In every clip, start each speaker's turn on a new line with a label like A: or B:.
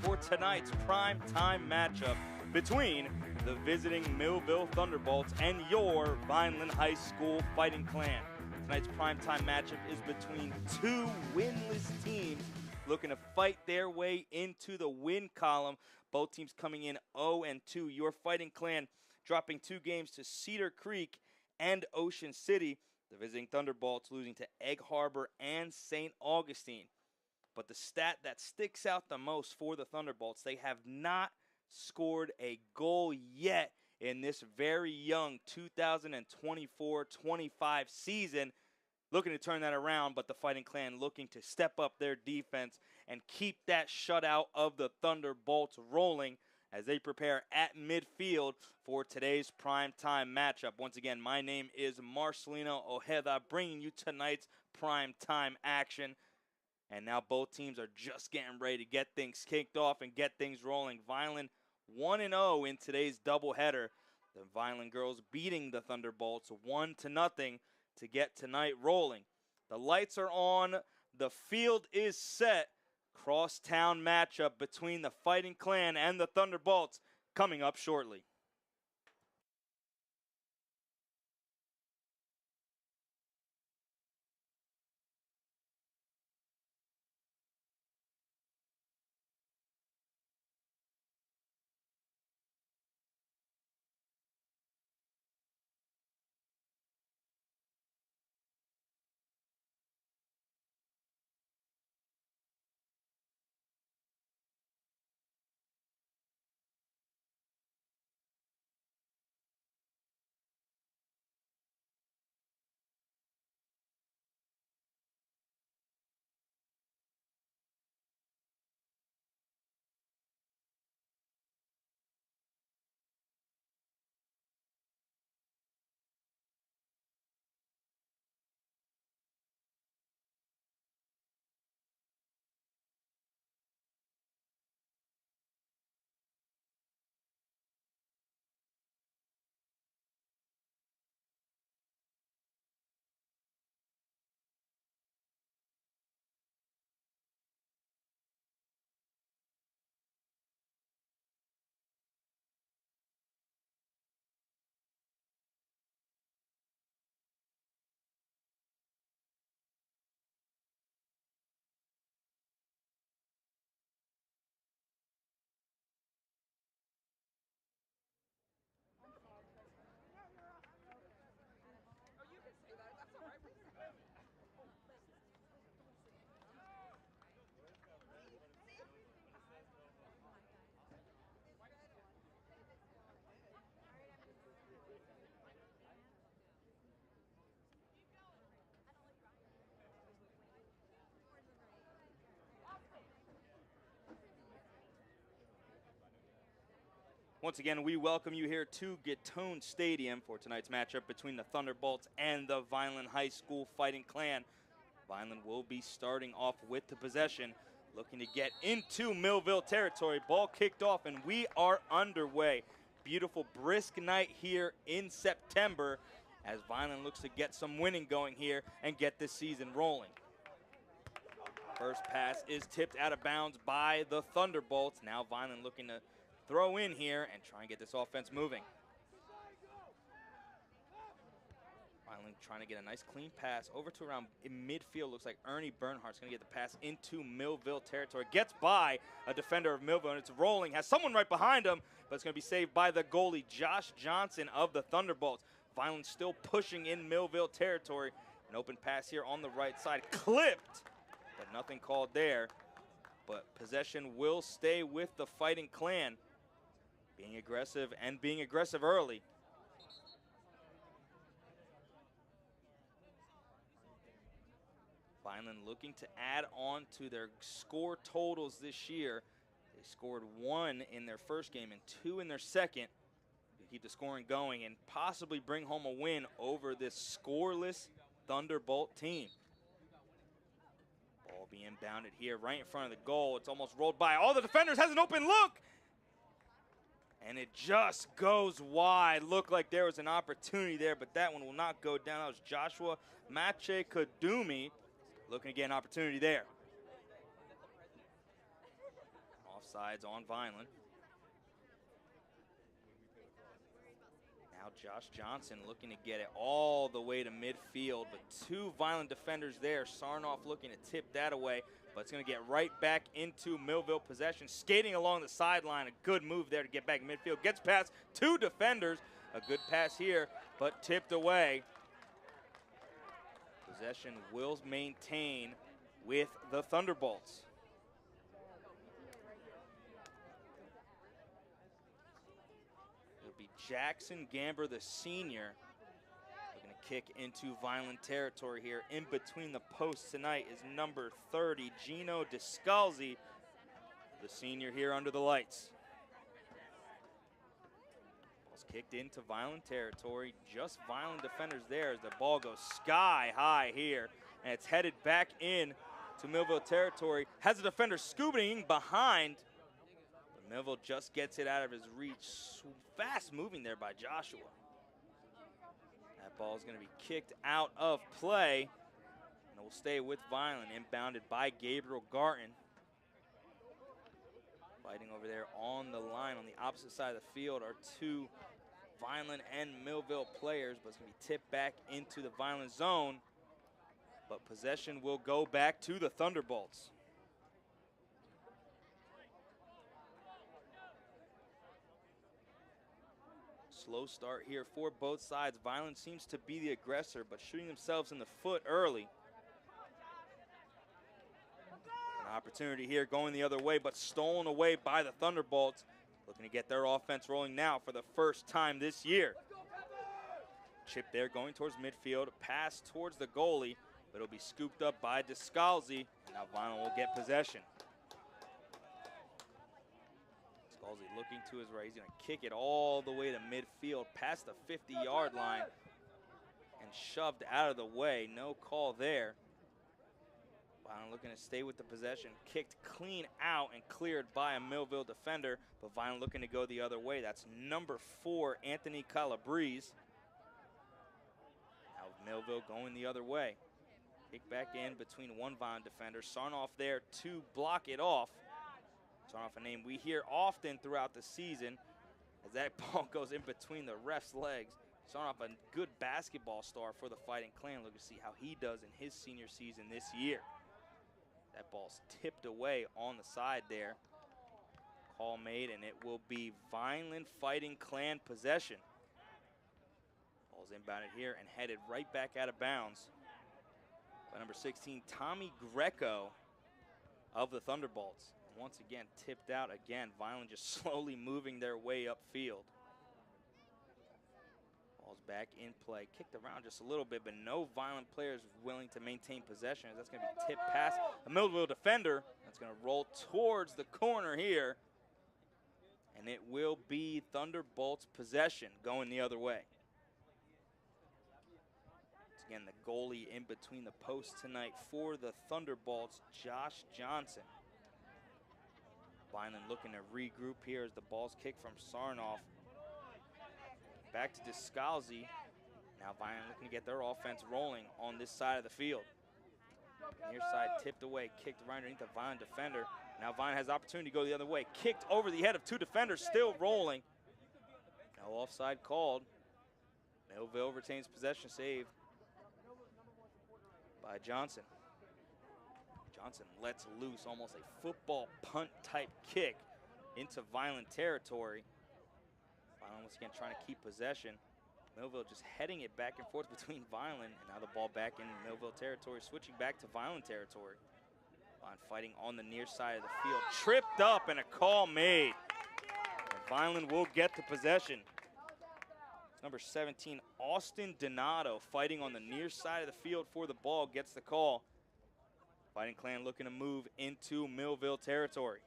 A: for tonight's primetime matchup between the visiting Millville Thunderbolts and your Vineland High School Fighting Clan. Tonight's primetime matchup is between two winless teams looking to fight their way into the win column. Both teams coming in 0-2. Your Fighting Clan dropping 2 games to Cedar Creek and Ocean City. The visiting Thunderbolts losing to Egg Harbor and St. Augustine. But the stat that sticks out the most for the Thunderbolts, they have not scored a goal yet in this very young 2024-25 season. Looking to turn that around, but the Fighting Clan looking to step up their defense and keep that shutout of the Thunderbolts rolling as they prepare at midfield for today's primetime matchup. Once again, my name is Marcelino Ojeda, bringing you tonight's primetime action. And now both teams are just getting ready to get things kicked off and get things rolling. Vineland 1-0 in today's doubleheader. The Vineland girls beating the Thunderbolts 1-0 to get tonight rolling. The lights are on. The field is set. Crosstown matchup between the Fighting Clan and the Thunderbolts coming up shortly. Once again, we welcome you here to Gittone Stadium for tonight's matchup between the Thunderbolts and the Vineland High School Fighting Clan. Vineland will be starting off with the possession, looking to get into Millville territory. Ball kicked off, and we are underway. Beautiful, brisk night here in September as Vineland looks to get some winning going here and get this season rolling. First pass is tipped out of bounds by the Thunderbolts. Now Vineland looking to throw in here and try and get this offense moving. Vineland trying to get a nice clean pass over to around in midfield. Looks like Ernie Bernhardt's going to get the pass into Millville territory. Gets by a defender of Millville, and it's rolling. Has someone right behind him, but it's going to be saved by the goalie, Josh Johnson of the Thunderbolts. Vineland still pushing in Millville territory. An open pass here on the right side. Clipped, but nothing called there. But possession will stay with the Fighting Clan. Being aggressive and being aggressive early. Vineland looking to add on to their score totals this year. They scored 1 in their first game and 2 in their second to keep the scoring going and possibly bring home a win over this scoreless Thunderbolt team. Ball being bounded here right in front of the goal. It's almost rolled by. All the defenders has an open look. And it just goes wide. Looked like there was an opportunity there, but that one will not go down. That was Joshua Mache Kadumi looking to get an opportunity there. Offsides on Vineland. Now Josh Johnson looking to get it all the way to midfield, but two Vineland defenders there. Sarnoff looking to tip that away, but it's going to get right back into Millville possession. Skating along the sideline, a good move there to get back midfield. Gets past two defenders. A good pass here, but tipped away. Possession will maintain with the Thunderbolts. It'll be Jackson Gamber, the senior, looking to kick into Vineland territory here. In between the posts tonight is number 30, Gino Descalzi, the senior here under the lights. Ball's kicked into Vineland territory. Just Vineland defenders there as the ball goes sky high here, and it's headed back in to Millville territory. Has a defender scooping behind, but Millville just gets it out of his reach. Fast moving there by Joshua. That ball is going to be kicked out of play, and it will stay with Vineland, inbounded by Gabriel Garton. Fighting over there on the line on the opposite side of the field are two Vineland and Millville players, but it's going to be tipped back into the Vineland zone. But possession will go back to the Thunderbolts. Slow start here for both sides. Vineland seems to be the aggressor, but shooting themselves in the foot early. An opportunity here going the other way, but stolen away by the Thunderbolts. Looking to get their offense rolling now for the first time this year. Chip there going towards midfield, pass towards the goalie, but it'll be scooped up by Descalzi. Now Vineland will get possession. Descalzi looking to his right. He's going to kick it all the way to midfield, past the 50-yard line, and shoved out of the way. No call there. Vineland looking to stay with the possession. Kicked clean out and cleared by a Millville defender, but Vineland looking to go the other way. That's number 4, Anthony Calabrese. Now Millville going the other way. Kick back in between one Vineland defender. Sarnoff there to block it off. Sarnoff, a name we hear often throughout the season, as that ball goes in between the ref's legs. Sarnoff, a good basketball star for the Fighting Clan. Look to see how he does in his senior season this year. That ball's tipped away on the side there. Call made, and it will be Vineland Fighting Clan possession. Ball's inbounded here and headed right back out of bounds by number 16, Tommy Greco of the Thunderbolts. And once again, tipped out again. Vineland just slowly moving their way upfield. Ball's back in play. Kicked around just a little bit, but no Vineland players willing to maintain possession. That's going to be tipped past a Millville defender. That's going to roll towards the corner here. And it will be Thunderbolts possession going the other way. Again, the goalie in between the posts tonight for the Thunderbolts, Josh Johnson. Vineland looking to regroup here as the ball's kicked from Sarnoff. Back to Descalzi. Now Vineland looking to get their offense rolling on this side of the field. Near side tipped away, kicked right underneath the Vineland defender. Now Vineland has the opportunity to go the other way. Kicked over the head of two defenders, still rolling. No offside called. Millville retains possession, saved by Johnson. Johnson lets loose almost a football punt type kick into Vineland territory. Vineland once again trying to keep possession. Millville just heading it back and forth between Vineland, and now the ball back in Millville territory, switching back to Vineland territory. Vineland fighting on the near side of the field. Tripped up and a call made. And Vineland will get the possession. Number 17, Austin Donato, fighting on the near side of the field for the ball, gets the call. Fighting Clan looking to move into Millville territory.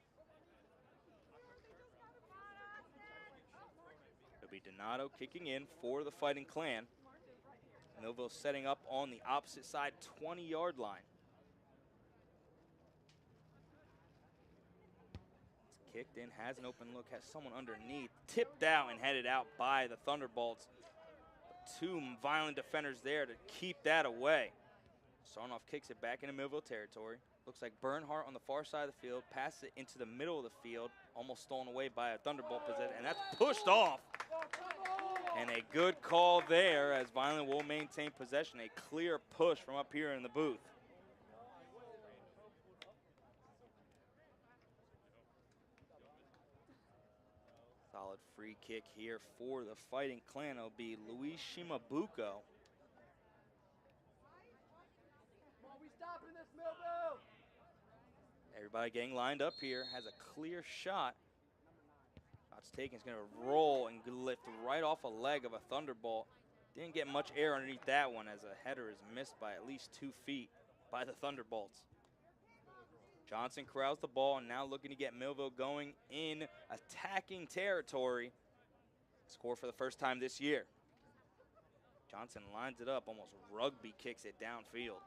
A: It'll be Donato kicking in for the Fighting Clan. Millville setting up on the opposite side, 20-yard line. It's kicked in, has an open look, has someone underneath, tipped out and headed out by the Thunderbolts. Two Vineland defenders there to keep that away. Sarnoff kicks it back into Millville territory. Looks like Bernhardt on the far side of the field, passes it into the middle of the field, almost stolen away by a Thunderbolt possession, and that's pushed off. And a good call there as Vineland will maintain possession. A clear push from up here in the booth. Solid free kick here for the Fighting Clan. It'll be Luis Shimabuko. Everybody getting lined up here, has a clear shot. Shot's taken, is going to roll and lift right off a leg of a Thunderbolt. Didn't get much air underneath that one as a header is missed by at least 2 feet by the Thunderbolts. Johnson corrals the ball and now looking to get Millville going in attacking territory. Score for the first time this year. Johnson lines it up, almost rugby kicks it downfield.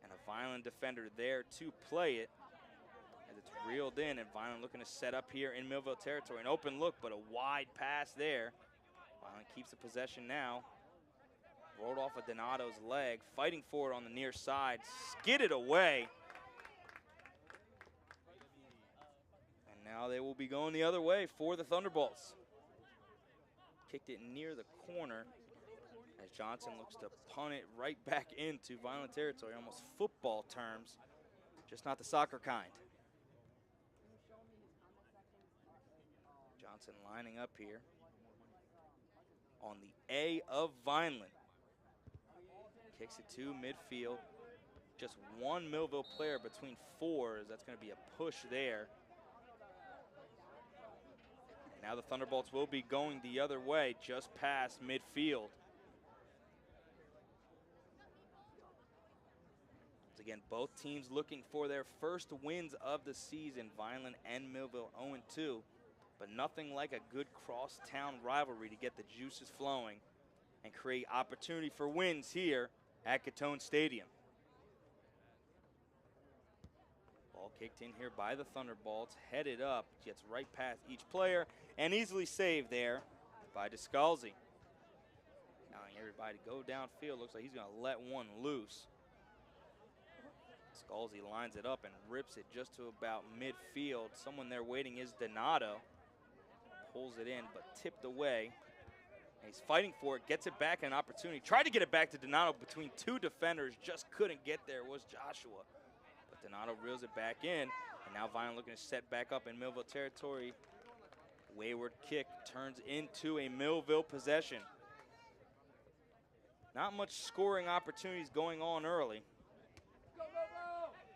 A: And a Vineland defender there to play it as it's reeled in, and Vineland looking to set up here in Millville territory. An open look, but a wide pass there. Vineland keeps the possession now. Rolled off of Donato's leg, fighting for it on the near side, skidded away. And now they will be going the other way for the Thunderbolts. Kicked it near the corner as Johnson looks to punt it right back into Vineland territory, almost football terms, just not the soccer kind. Johnson lining up here on the A of Vineland. Kicks it to midfield. Just one Millville player between 4, as that's going to be a push there. And now the Thunderbolts will be going the other way, just past midfield. Once again, both teams looking for their first wins of the season. Vineland and Millville 0-2. But nothing like a good cross-town rivalry to get the juices flowing and create opportunity for wins here at Gittone Stadium. Ball kicked in here by the Thunderbolts, headed up, gets right past each player, and easily saved there by Descalzi. Allowing everybody to go downfield. Looks like he's going to let one loose. Descalzi lines it up and rips it just to about midfield. Someone there waiting is Donato. Pulls it in, but tipped away. And he's fighting for it, gets it back, an opportunity. Tried to get it back to Donato between 2 defenders, just couldn't get there, was Joshua. But Donato reels it back in, and now Vineland looking to set back up in Millville territory. Wayward kick turns into a Millville possession. Not much scoring opportunities going on early.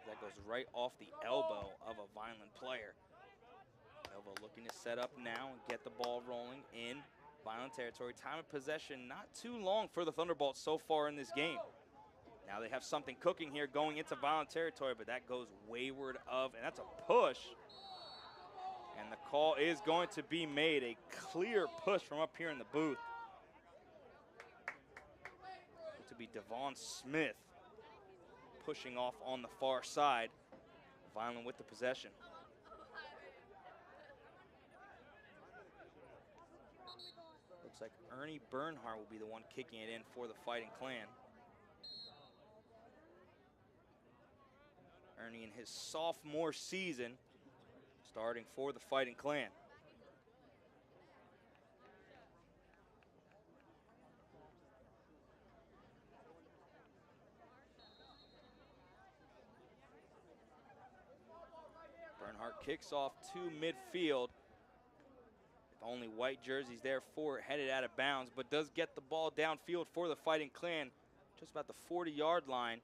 A: That goes right off the elbow of a Vineland player. Millville looking to set up now and get the ball rolling in Vineland territory. Time of possession not too long for the Thunderbolts so far in this game. Now they have something cooking here going into Vineland territory, but that goes wayward of, and that's a push. And the call is going to be made, a clear push from up here in the booth. To be Devon Smith pushing off on the far side. Vineland with the possession. Looks like Ernie Bernhardt will be the one kicking it in for the Fighting Clan. Ernie in his sophomore season, starting for the Fighting Clan. Bernhardt kicks off to midfield. Only white jerseys there for it, headed out of bounds, but does get the ball downfield for the Fighting Clan, just about the 40-yard line,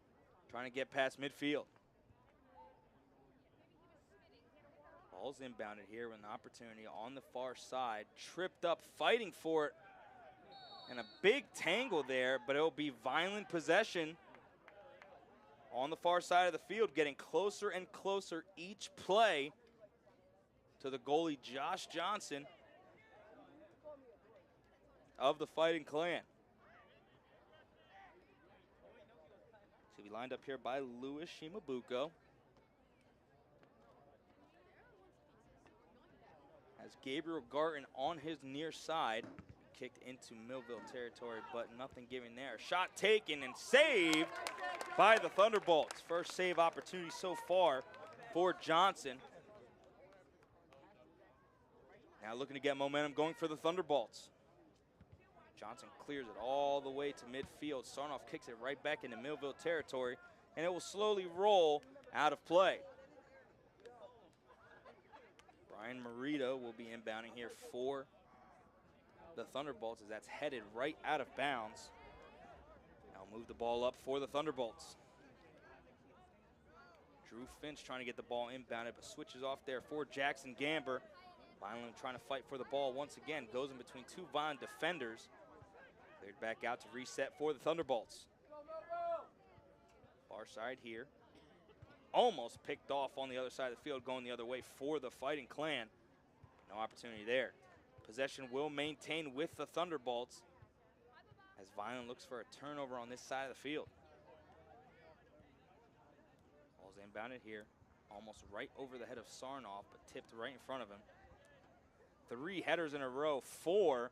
A: trying to get past midfield. Ball's inbounded here with an opportunity on the far side, tripped up, fighting for it, and a big tangle there, but it'll be Vineland possession on the far side of the field, getting closer and closer each play to the goalie Josh Johnson of the Fighting Clan. So we lined up here by Luis Shimabuko. Has Gabriel Garton on his near side. kicked into Millville territory, but nothing given there. Shot taken and saved by the Thunderbolts. First save opportunity so far for Johnson. Now looking to get momentum going for the Thunderbolts. Johnson clears it all the way to midfield. Sarnoff kicks it right back into Millville territory, and it will slowly roll out of play. Brian Marito will be inbounding here for the Thunderbolts as that's headed right out of bounds. Now move the ball up for the Thunderbolts. Drew Finch trying to get the ball inbounded, but switches off there for Jackson Gamber. Vineland trying to fight for the ball once again. Goes in between two Vineland defenders. Cleared back out to reset for the Thunderbolts. Far side here. Almost picked off on the other side of the field, going the other way for the Fighting Clan. No opportunity there. Possession will maintain with the Thunderbolts as Vineland looks for a turnover on this side of the field. Ball's inbounded here, almost right over the head of Sarnoff, but tipped right in front of him. 3 headers in a row, 4,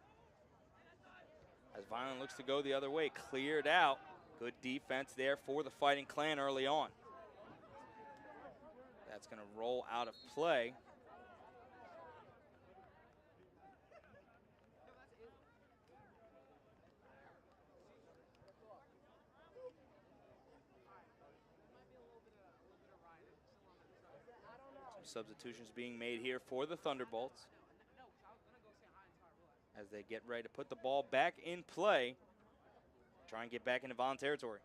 A: as Vineland looks to go the other way. Cleared out. Good defense there for the Fighting Clan early on. That's going to roll out of play. Some substitutions being made here for the Thunderbolts as they get ready to put the ball back in play, try and get back into Vineland territory.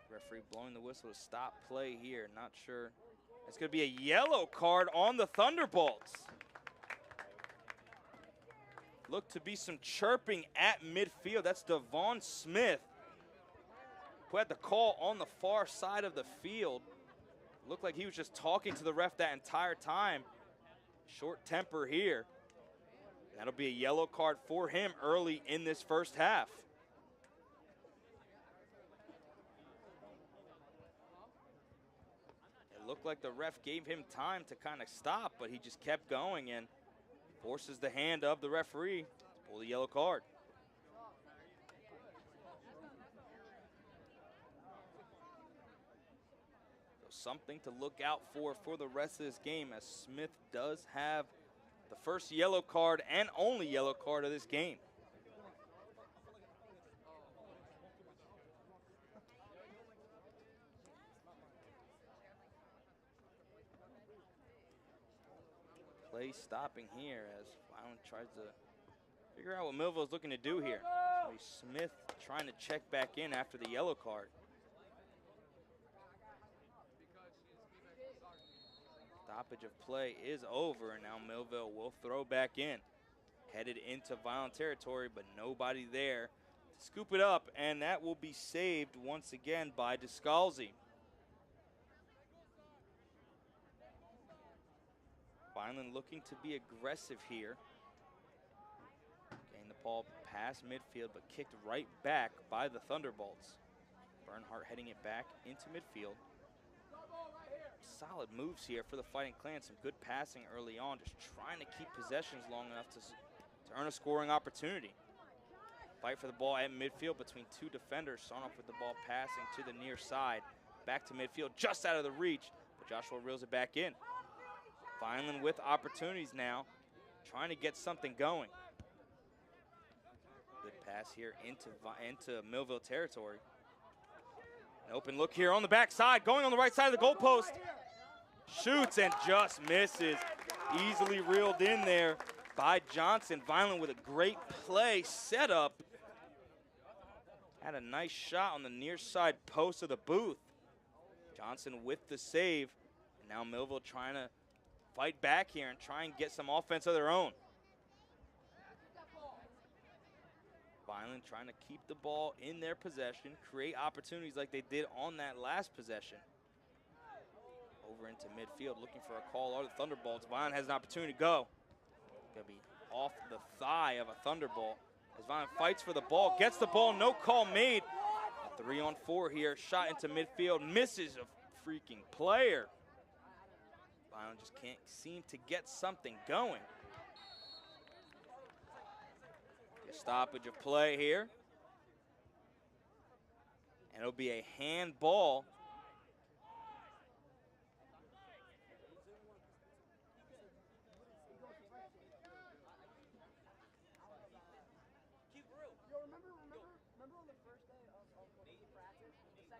A: Referee blowing the whistle to stop play here. Not sure. It's going to be a yellow card on the Thunderbolts. Look to be some chirping at midfield. That's Devon Smith, who had the call on the far side of the field. Looked like he was just talking to the ref that entire time. Short temper here. That'll be a yellow card for him early in this first half. It looked like the ref gave him time to kind of stop, but he just kept going and forces the hand of the referee to pull the yellow card. So something to look out for the rest of this game, as Smith does have the first yellow card and only yellow card of this game. Play stopping here as Vineland tries to figure out what Millville's looking to do here. Smith trying to check back in after the yellow card. Stoppage of play is over, and now Millville will throw back in. Headed into Vineland territory, but nobody there to scoop it up, and that will be saved once again by Descalzi. Vineland looking to be aggressive here. Getting the ball past midfield, but kicked right back by the Thunderbolts. Bernhardt heading it back into midfield. Solid moves here for the Fighting Clan. Some good passing early on, just trying to keep possessions long enough to earn a scoring opportunity. Fight for the ball at midfield between two defenders. Sarnoff with the ball passing to the near side. Back to midfield, just out of the reach, but Joshua reels it back in. Vineland with opportunities now, trying to get something going. Good pass here into Millville territory. An open look here on the backside, going on the right side of the goalpost. Shoots and just misses. Easily reeled in there by Johnson. Vineland with a great play setup. Had a nice shot on the near side post of the booth. Johnson with the save. And now Millville trying to fight back here and try and get some offense of their own. Vineland trying to keep the ball in their possession, create opportunities like they did on that last possession. Over into midfield, looking for a call or the Thunderbolts. Vineland has an opportunity to go. Gonna be off the thigh of a Thunderbolt. As Vineland fights for the ball, gets the ball, no call made. A 3-on-4 here, shot into midfield, misses a freaking player. Vineland just can't seem to get something going. A stoppage of play here. And it'll be a handball.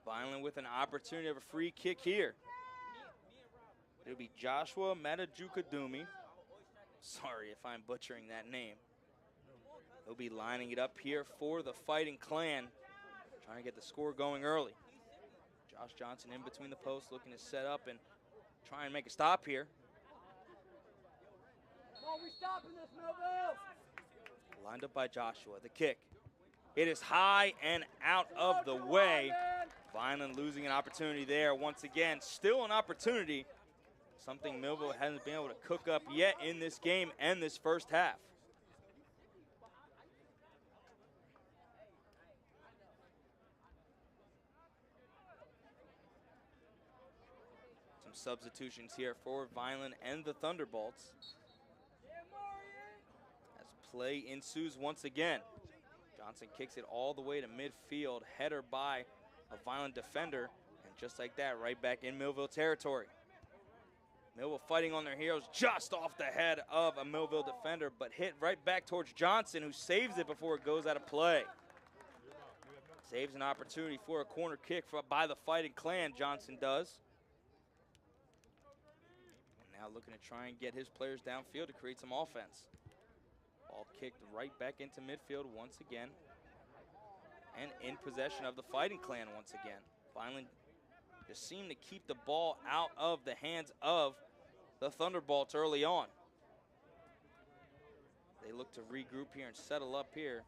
A: Vineland with an opportunity of a free kick here. It'll be Joshua Matajukadumi. Sorry if I'm butchering that name. He'll be lining it up here for the Fighting Clan, trying to get the score going early. Josh Johnson in between the posts, looking to set up and try and make a stop here.
B: Oh, we stopping this, Millville!
A: Lined up by Joshua, the kick. It is high and out of the way. Vineland losing an opportunity there once again. Still an opportunity. Something Millville hasn't been able to cook up yet in this game and this first half. Some substitutions here for Vineland and the Thunderbolts. As play ensues once again. Johnson kicks it all the way to midfield. Header by a Vineland defender. And just like that, right back in Millville territory. Millville fighting on their heels just off the head of a Millville defender, but hit right back towards Johnson, who saves it before it goes out of play. Saves an opportunity for a corner kick by the Fighting Clan, Johnson does. And now looking to try and get his players downfield to create some offense. Ball kicked right back into midfield once again. And in possession of the Fighting Clan once again. Vineland just seemed to keep the ball out of the hands of the Thunderbolts early on. They look to regroup here and settle up here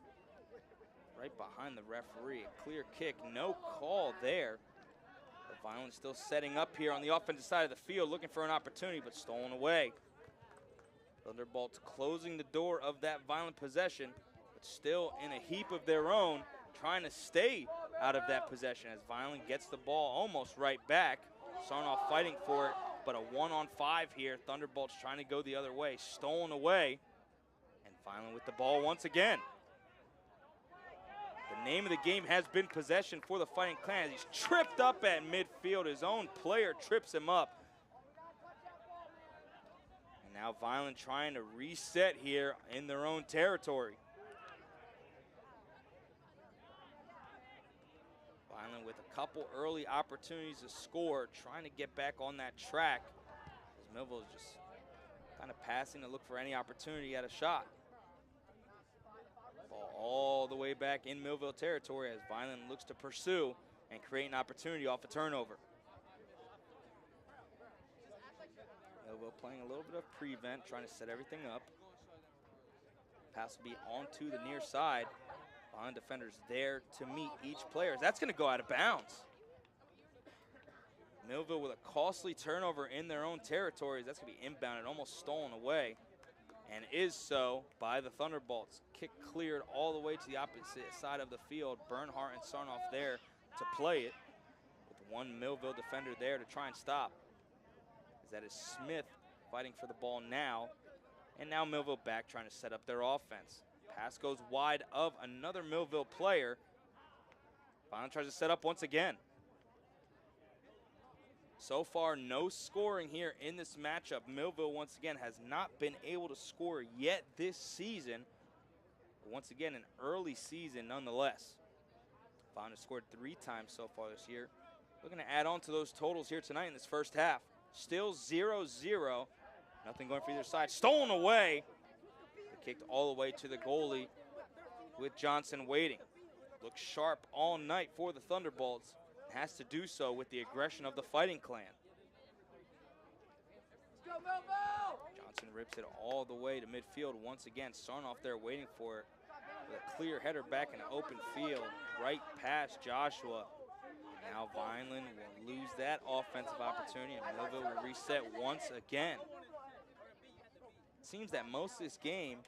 A: right behind the referee. A clear kick, no call there. But Vineland still setting up here on the offensive side of the field, looking for an opportunity, but stolen away. Thunderbolts closing the door of that Vineland possession, but still in a heap of their own, trying to stay out of that possession as Vineland gets the ball almost right back. Sarnoff fighting for it, but a 1-on-5 here. Thunderbolts trying to go the other way, stolen away, and Vineland with the ball once again. The name of the game has been possession for the Fighting Clan. He's tripped up at midfield. His own player trips him up. And now Vineland trying to reset here in their own territory. Vineland with a couple early opportunities to score, trying to get back on that track. As Millville is just kind of passing to look for any opportunity at a shot. Ball all the way back in Millville territory as Vineland looks to pursue and create an opportunity off a turnover. Millville playing a little bit of prevent, trying to set everything up. Pass will be onto the near side. Vineland defenders there to meet each player. That's going to go out of bounds. Millville with a costly turnover in their own territories. That's going to be inbounded, almost stolen away, and is so by the Thunderbolts. Kick cleared all the way to the opposite side of the field. Bernhardt and Sarnoff there to play it, with one Millville defender there to try and stop. As that is Smith fighting for the ball now, and now Millville back trying to set up their offense. Pass goes wide of another Millville player. Vineland tries to set up once again. So far, no scoring here in this matchup. Millville, once again, has not been able to score yet this season. But once again, an early season nonetheless. Vineland has scored 3 times so far this year. Looking to add on to those totals here tonight in this first half. Still 0-0. Nothing going for either side. Stolen away. Kicked all the way to the goalie with Johnson waiting. Looks sharp all night for the Thunderbolts. Has to do so with the aggression of the Fighting Clan. Johnson rips it all the way to midfield once again. Sarnoff there waiting for it with a clear header back in open field, right past Joshua. Now Vineland will lose that offensive opportunity, and Millville will reset once again. It seems that most of this game,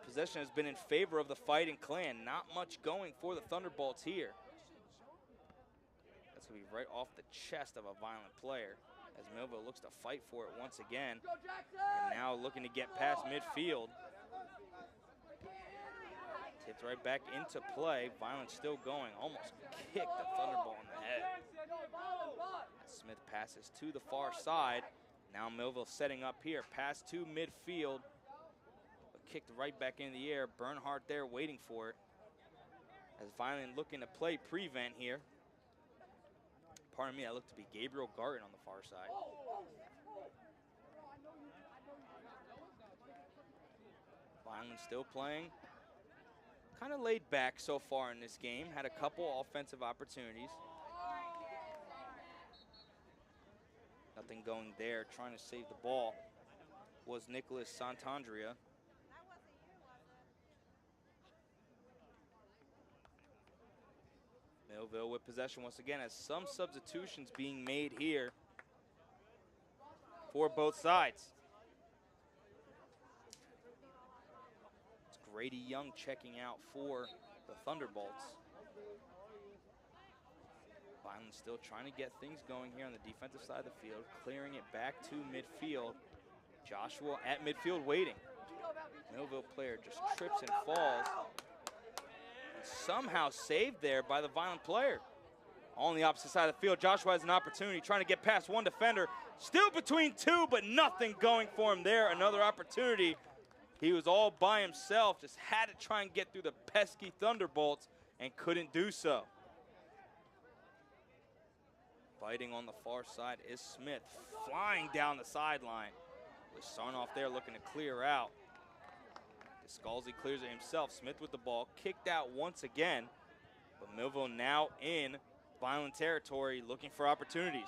A: possession has been in favor of the Fighting Clan. Not much going for the Thunderbolts here. That's going to be right off the chest of a Vineland player. as Millville looks to fight for it once again. And now looking to get past midfield. Tipped right back into play. Vineland still going. Almost kicked the Thunderbolt in the head. Smith passes to the far side. Now Millville setting up here. Pass to midfield. But kicked right back in the air. Bernhardt there waiting for it. As Vineland looking to play prevent here. Pardon me, that looked to be Gabriel Garten on the far side. Vineland still playing. Kind of laid back so far in this game. Had a couple offensive opportunities. Nothing going there. Trying to save the ball was Nicholas Santandrea. Millville with possession once again, as some substitutions being made here for both sides. It's Grady Young checking out for the Thunderbolts. Vineland still trying to get things going here on the defensive side of the field, clearing it back to midfield. Joshua at midfield waiting. Millville player just trips and falls. Somehow saved there by the Vineland player. On the opposite side of the field, Joshua has an opportunity, trying to get past one defender. Still between two, but nothing going for him there. Another opportunity. He was all by himself, just had to try and get through the pesky Thunderbolts and couldn't do so. Fighting on the far side is Smith, flying down the sideline. With Sarnoff there looking to clear out. Scalzi clears it himself. Smith with the ball, kicked out once again. But Millville now in Vineland territory, looking for opportunities.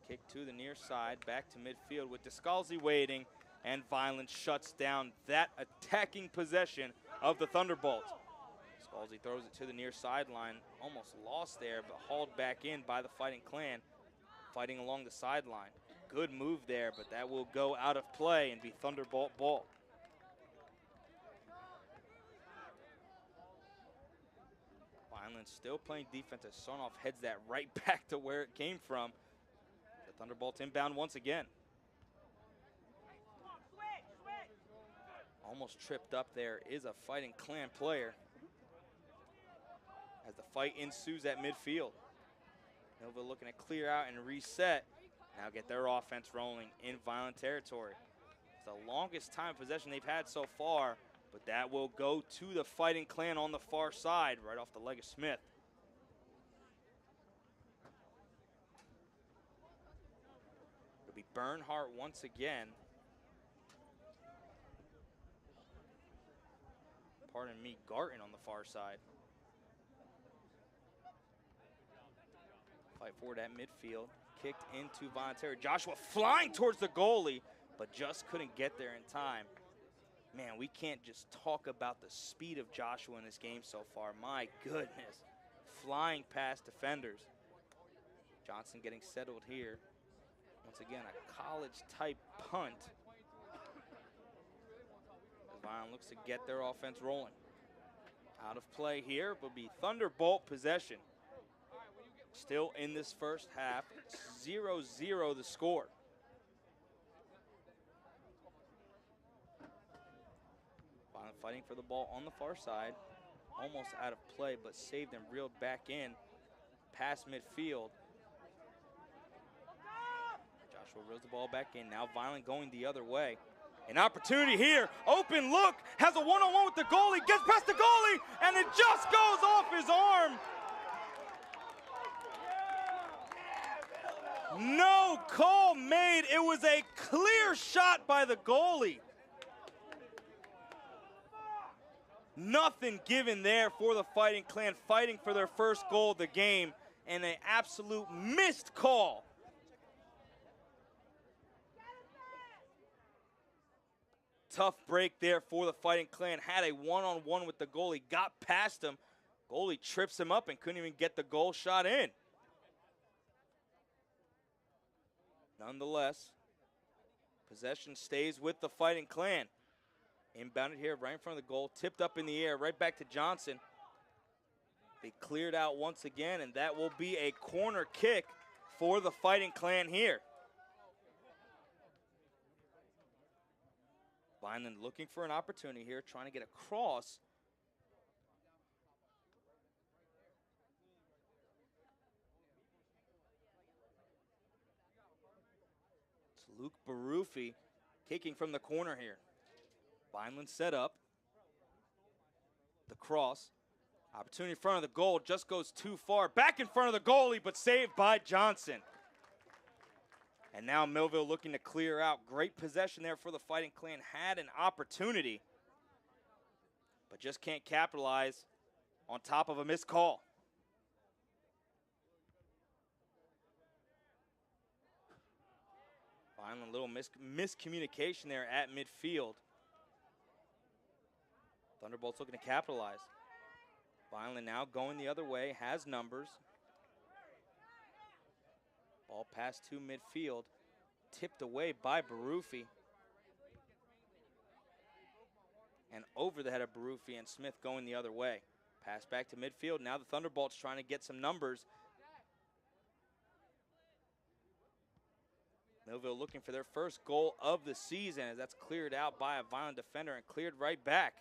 A: Kick to the near side, back to midfield with Descalzi waiting, and Vineland shuts down that attacking possession of the Thunderbolts. Scalzi throws it to the near sideline, almost lost there, but hauled back in by the Fighting Clan, fighting along the sideline. Good move there, but that will go out of play and be Thunderbolt ball. Vineland still playing defense as Sarnoff heads that right back to where it came from. The Thunderbolts inbound once again. Almost tripped up there is a Fighting Clan player as the fight ensues at midfield. Millville looking to clear out and reset. Now get their offense rolling in Vineland territory. It's the longest time possession they've had so far, but that will go to the Fighting Clan on the far side, right off the leg of Smith. It'll be Bernhardt once again. Pardon me, Garten on the far side. Fight forward at midfield. Kicked into Vineland territory. Joshua flying towards the goalie, but just couldn't get there in time. Man, we can't just talk about the speed of Joshua in this game so far. My goodness. Flying past defenders. Johnson getting settled here. Once again, a college-type punt. Vineland looks to get their offense rolling. Out of play here will be Thunderbolt possession. Still in this first half, 0-0 the score. Vineland fighting for the ball on the far side. Almost out of play, but saved and reeled back in past midfield. Joshua reels the ball back in. Now Vineland going the other way. An opportunity here. Open look. Has a one-on-one with the goalie. Gets past the goalie, and it just goes off his arm. No call made. It was a clear shot by the goalie. Nothing given there for the Fighting Clan, fighting for their first goal of the game, and an absolute missed call. Tough break there for the Fighting Clan. Had a one-on-one with the goalie, got past him. Goalie trips him up and couldn't even get the goal shot in. Nonetheless, possession stays with the Fighting Clan. Inbounded here right in front of the goal, tipped up in the air, right back to Johnson. Be cleared out once again, and that will be a corner kick for the Fighting Clan here. Vineland looking for an opportunity here, trying to get across. It's Luke Barufi kicking from the corner here. Vineland set up. The cross. Opportunity in front of the goal, just goes too far. Back in front of the goalie, but saved by Johnson. And now Millville looking to clear out. Great possession there for the Fighting Clan. Had an opportunity, but just can't capitalize on top of a missed call. Finally, a little miscommunication there at midfield. Thunderbolts looking to capitalize. Vineland now going the other way, has numbers. Ball passed to midfield, tipped away by Barufi. And over the head of Barufi, and Smith going the other way. Pass back to midfield. Now the Thunderbolts trying to get some numbers. Millville looking for their first goal of the season, as that's cleared out by a Vineland defender and cleared right back.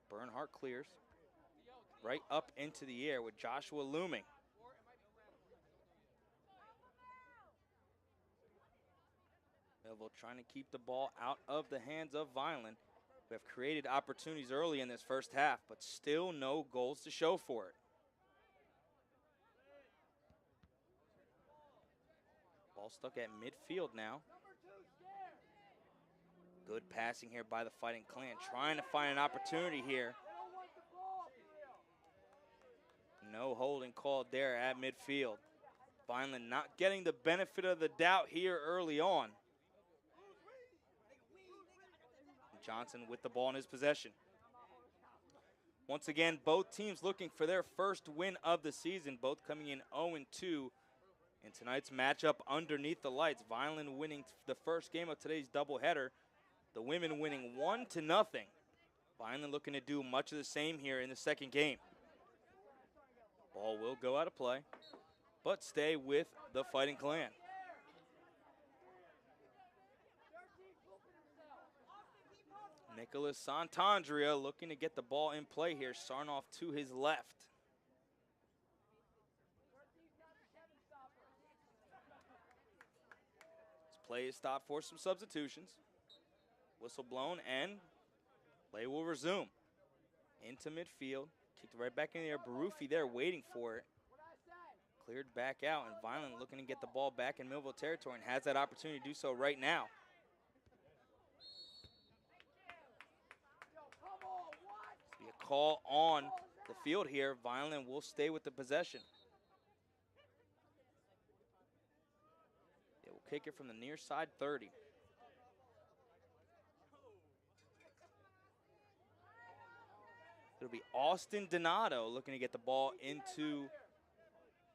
A: Bernhardt clears right up into the air with Joshua looming. Millville trying to keep the ball out of the hands of Vineland. We have created opportunities early in this first half, but still no goals to show for it. Ball stuck at midfield now. Good passing here by the Fighting Clan, trying to find an opportunity here. No holding called there at midfield. Vineland not getting the benefit of the doubt here early on. Johnson with the ball in his possession. Once again, both teams looking for their first win of the season, both coming in 0-2 in tonight's matchup underneath the lights. Vineland winning the first game of today's doubleheader. The women winning 1-0. Vineland looking to do much of the same here in the second game. Ball will go out of play, but stay with the Fighting Clan. Nicholas Santandrea looking to get the ball in play here. Sarnoff to his left. This play is stopped for some substitutions. Whistle blown and play will resume. Into midfield. Kicked right back in the air. Barufi there waiting for it. Cleared back out, and Vineland looking to get the ball back in Millville territory and has that opportunity to do so right now. Be a call on the field here. Vineland will stay with the possession. They will kick it from the near side 30. It'll be Austin Donato looking to get the ball into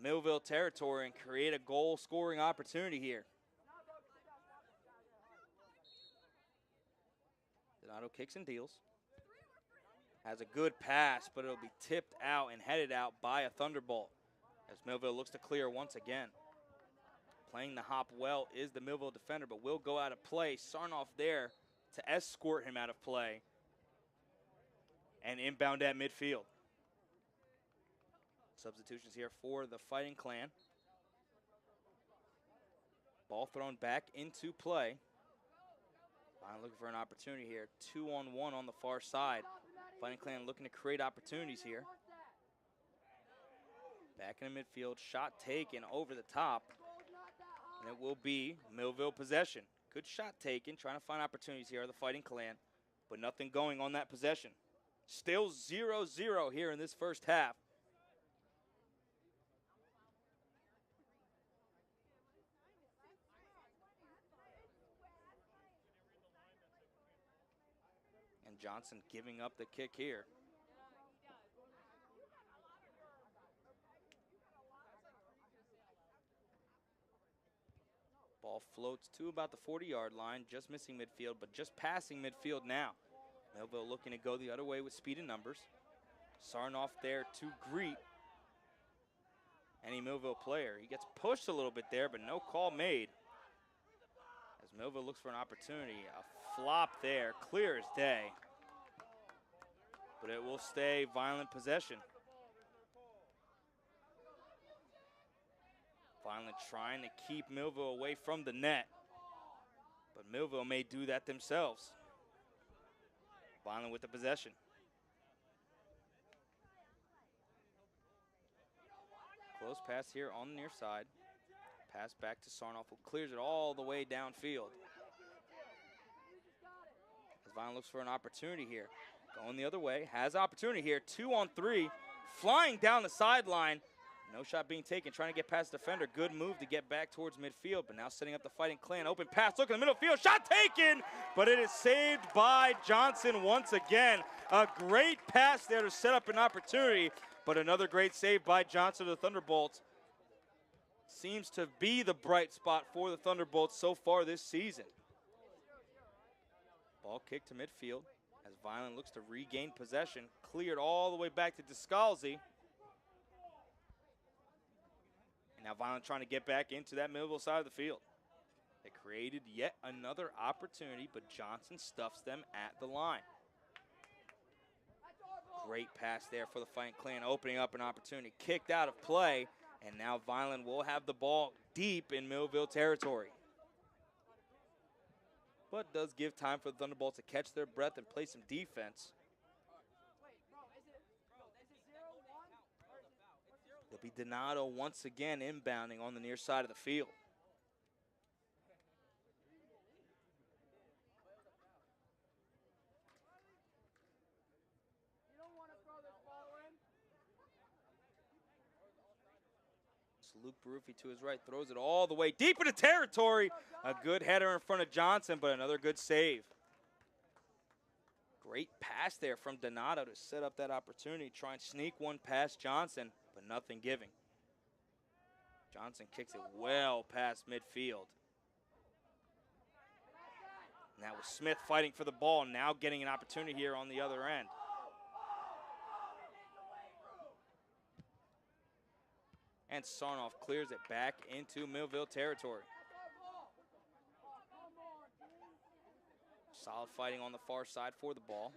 A: Millville territory and create a goal-scoring opportunity here. Donato kicks and deals. Has a good pass, but it'll be tipped out and headed out by a Thunderbolt as Millville looks to clear once again. Playing the hop well is the Millville defender, but will go out of play. Sarnoff there to escort him out of play. And inbound at midfield. Substitutions here for the Fighting Clan. Ball thrown back into play. Finally looking for an opportunity here. 2-on-1 on the far side. Fighting Clan looking to create opportunities here. Back in the midfield. Shot taken over the top. And it will be Millville possession. Good shot taken. Trying to find opportunities here. The Fighting Clan. But nothing going on that possession. Still 0-0 here in this first half. And Johnson giving up the kick here. Ball floats to about the 40-yard line, just missing midfield, but just passing midfield now. Millville looking to go the other way with speed and numbers. Sarnoff there to greet any Millville player. He gets pushed a little bit there, but no call made. As Millville looks for an opportunity, a flop there, clear as day. But it will stay Vineland possession. Vineland trying to keep Millville away from the net, but Millville may do that themselves. Vineland with the possession. Close pass here on the near side. Pass back to Sarnoff, who clears it all the way downfield. As Vineland looks for an opportunity here. Going the other way, has opportunity here, 2-on-3, flying down the sideline. No shot being taken, trying to get past the defender. Good move to get back towards midfield, but now setting up the Fighting Clan. Open pass, look in the middle field, shot taken, but it is saved by Johnson once again. A great pass there to set up an opportunity, but another great save by Johnson of the Thunderbolts. Seems to be the bright spot for the Thunderbolts so far this season. Ball kicked to midfield as Vineland looks to regain possession. Cleared all the way back to Descalzi. And now Vineland trying to get back into that Millville side of the field. They created yet another opportunity, but Johnson stuffs them at the line. Great pass there for the Fighting Clan, opening up an opportunity. Kicked out of play, and now Vineland will have the ball deep in Millville territory. But does give time for the Thunderbolts to catch their breath and play some defense. It'll be Donato once again inbounding on the near side of the field. Luke Baruffi to his right, throws it all the way deep into territory. A good header in front of Johnson, but another good save. Great pass there from Donato to set up that opportunity. Try and sneak one past Johnson, but nothing giving. Johnson kicks it well past midfield. And that was Smith fighting for the ball, now getting an opportunity here on the other end. And Sarnoff clears it back into Millville territory. Solid fighting on the far side for the ball.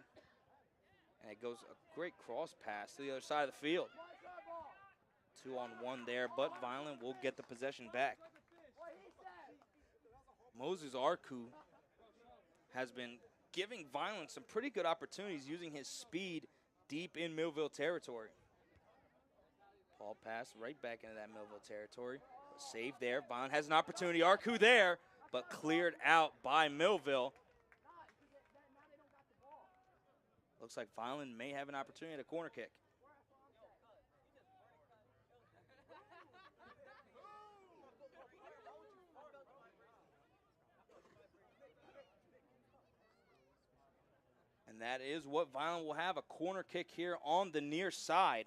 A: And it goes a great cross pass to the other side of the field. 2-on-1 there, but Vineland will get the possession back. Moses Arku has been giving Vineland some pretty good opportunities using his speed deep in Millville territory. Ball pass right back into that Millville territory. Save there. Vineland has an opportunity. Arku there, but cleared out by Millville. Looks like Vineland may have an opportunity at a corner kick. And that is what Vineland will have, a corner kick here on the near side.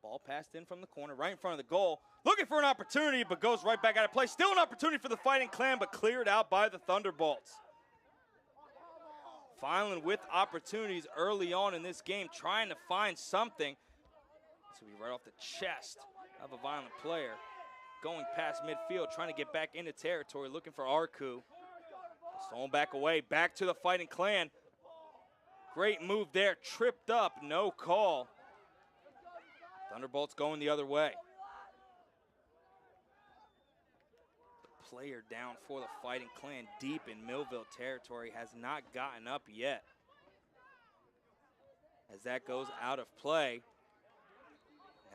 A: Ball passed in from the corner, right in front of the goal. Looking for an opportunity, but goes right back out of play. Still an opportunity for the Fighting Clan, but cleared out by the Thunderbolts. Vineland with opportunities early on in this game, trying to find something. This will be right off the chest of a Vineland player. Going past midfield, trying to get back into territory, looking for Arku. Stolen back away, back to the Fighting Clan. Great move there, tripped up, no call. Thunderbolts going the other way. The player down for the Fighting Clan deep in Millville territory has not gotten up yet. As that goes out of play,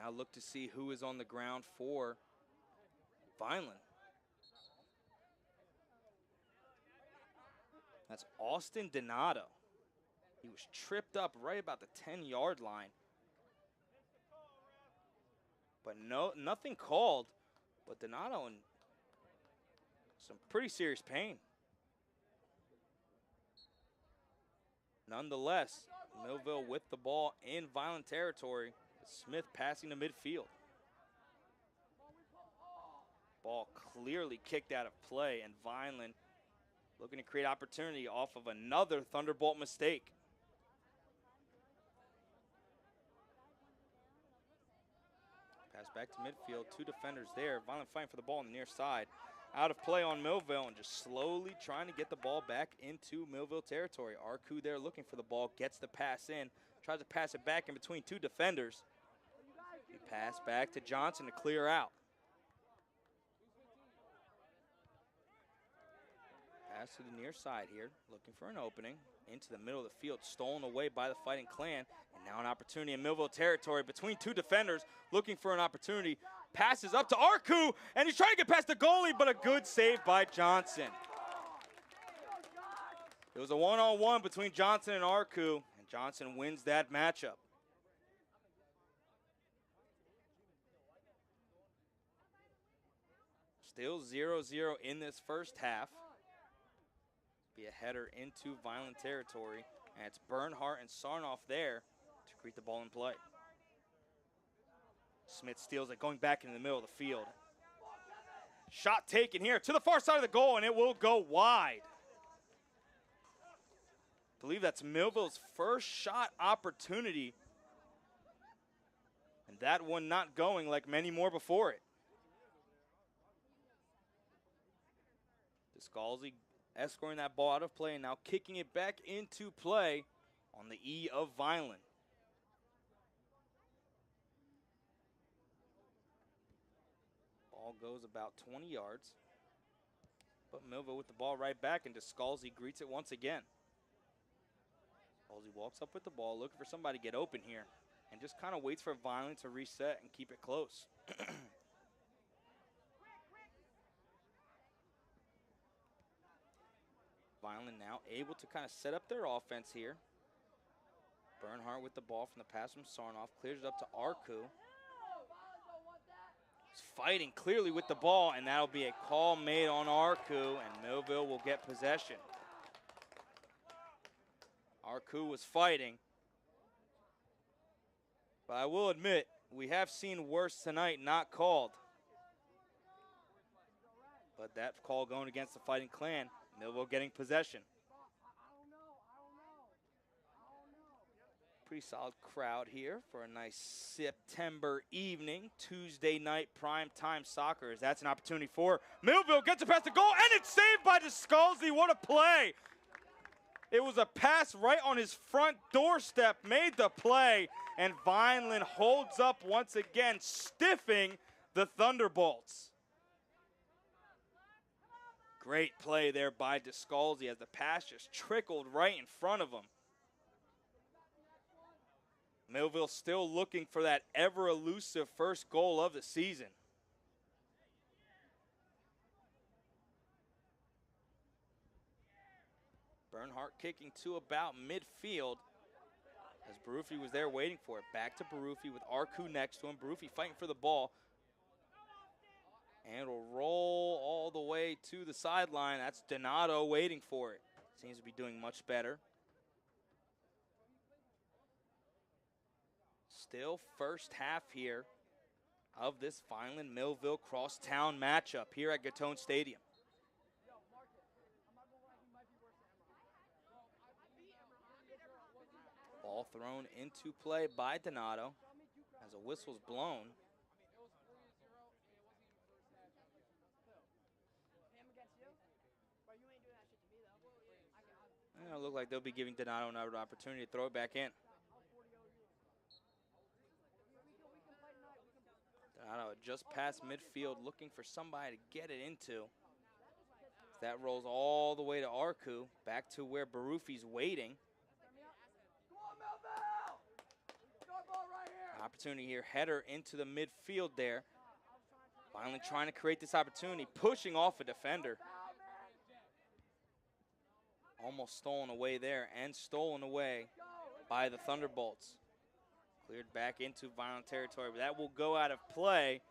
A: now look to see who is on the ground for Vineland. That's Austin Donato. He was tripped up right about the 10-yard line. But nothing called, but Donato in some pretty serious pain. Nonetheless, Millville with the ball in Vineland territory. Smith passing to midfield. Ball clearly kicked out of play, and Vineland looking to create opportunity off of another Thunderbolt mistake. Pass back to midfield, 2 defenders there. Vineland fighting for the ball on the near side. Out of play on Millville and just slowly trying to get the ball back into Millville territory. Arku there looking for the ball, gets the pass in, tries to pass it back in between 2 defenders. He pass back to Johnson to clear out. Pass to the near side here, looking for an opening. Into the middle of the field, stolen away by the Fighting Clan. And now an opportunity in Millville territory between 2 defenders, looking for an opportunity. Passes up to Arku, and he's trying to get past the goalie, but a good save by Johnson. It was a one-on-one between Johnson and Arku, and Johnson wins that matchup. Still 0-0 in this first half. Be a header into Vineland territory, and it's Bernhardt and Sarnoff there to create the ball in play. Smith steals it, going back into the middle of the field. Shot taken here to the far side of the goal, and it will go wide. I believe that's Millville's first shot opportunity, and that one not going like many more before it. Descalzi escorting that ball out of play and now kicking it back into play on the E of Vineland. Ball goes about 20 yards. But Millville with the ball right back, and Descalzi greets it once again. Descalzi walks up with the ball, looking for somebody to get open here, and just kind of waits for Vineland to reset and keep it close. Vineland now able to kind of set up their offense here. Bernhardt with the ball from the pass from Sarnoff, clears it up to Arku. He's fighting clearly with the ball, and that'll be a call made on Arku, and Millville will get possession. Arku was fighting, but I will admit, we have seen worse tonight not called. But that call going against the Fighting Clan. Millville getting possession. Pretty solid crowd here for a nice September evening. Tuesday night primetime soccer. That's an opportunity for Millville. Gets it past the goal, and it's saved by Descalzi. What a play. It was a pass right on his front doorstep. Made the play, and Vineland holds up once again, stiffing the Thunderbolts. Great play there by Descalzi as the pass just trickled right in front of him. Millville still looking for that ever-elusive first goal of the season. Bernhardt kicking to about midfield as Baruffi was there waiting for it. Back to Baruffi with Arku next to him. Baruffi fighting for the ball. And it'll roll all the way to the sideline. That's Donato waiting for it. Seems to be doing much better. Still first half here of this Vineland-Millville crosstown matchup here at Gittone Stadium. Ball thrown into play by Donato as a whistle's blown. It look like they'll be giving Donato another opportunity to throw it back in. Donato just past midfield looking for somebody to get it into. That rolls all the way to Arku, back to where Baruffi's waiting. Opportunity here, header into the midfield there. Finally trying to create this opportunity, pushing off a defender. Almost stolen away there, and stolen away by the Thunderbolts. Cleared back into Vineland territory, but that will go out of play.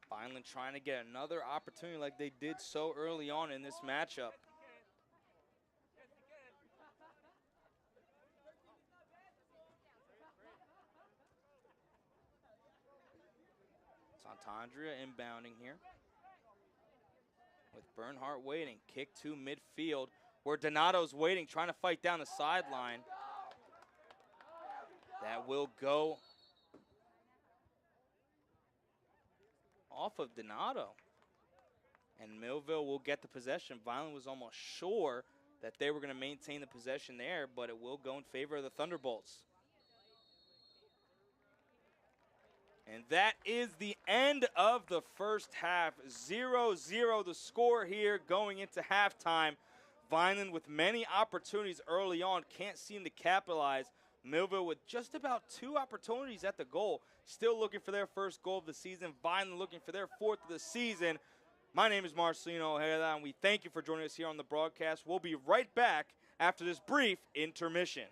A: Vineland trying to get another opportunity like they did so early on in this matchup. Santandria inbounding here. with Bernhardt waiting. Kick to midfield where Donato's waiting, trying to fight down the sideline. That will go off of Donato. And Millville will get the possession. Vineland was almost sure that they were going to maintain the possession there, but it will go in favor of the Thunderbolts. And that is the end of the first half. 0-0 the score here going into halftime. Vineland with many opportunities early on, can't seem to capitalize. Millville with just about 2 opportunities at the goal. Still looking for their first goal of the season. Vineland looking for their 4th of the season. My name is Marcelino Ojeda, and we thank you for joining us here on the broadcast. We'll be right back after this brief intermission.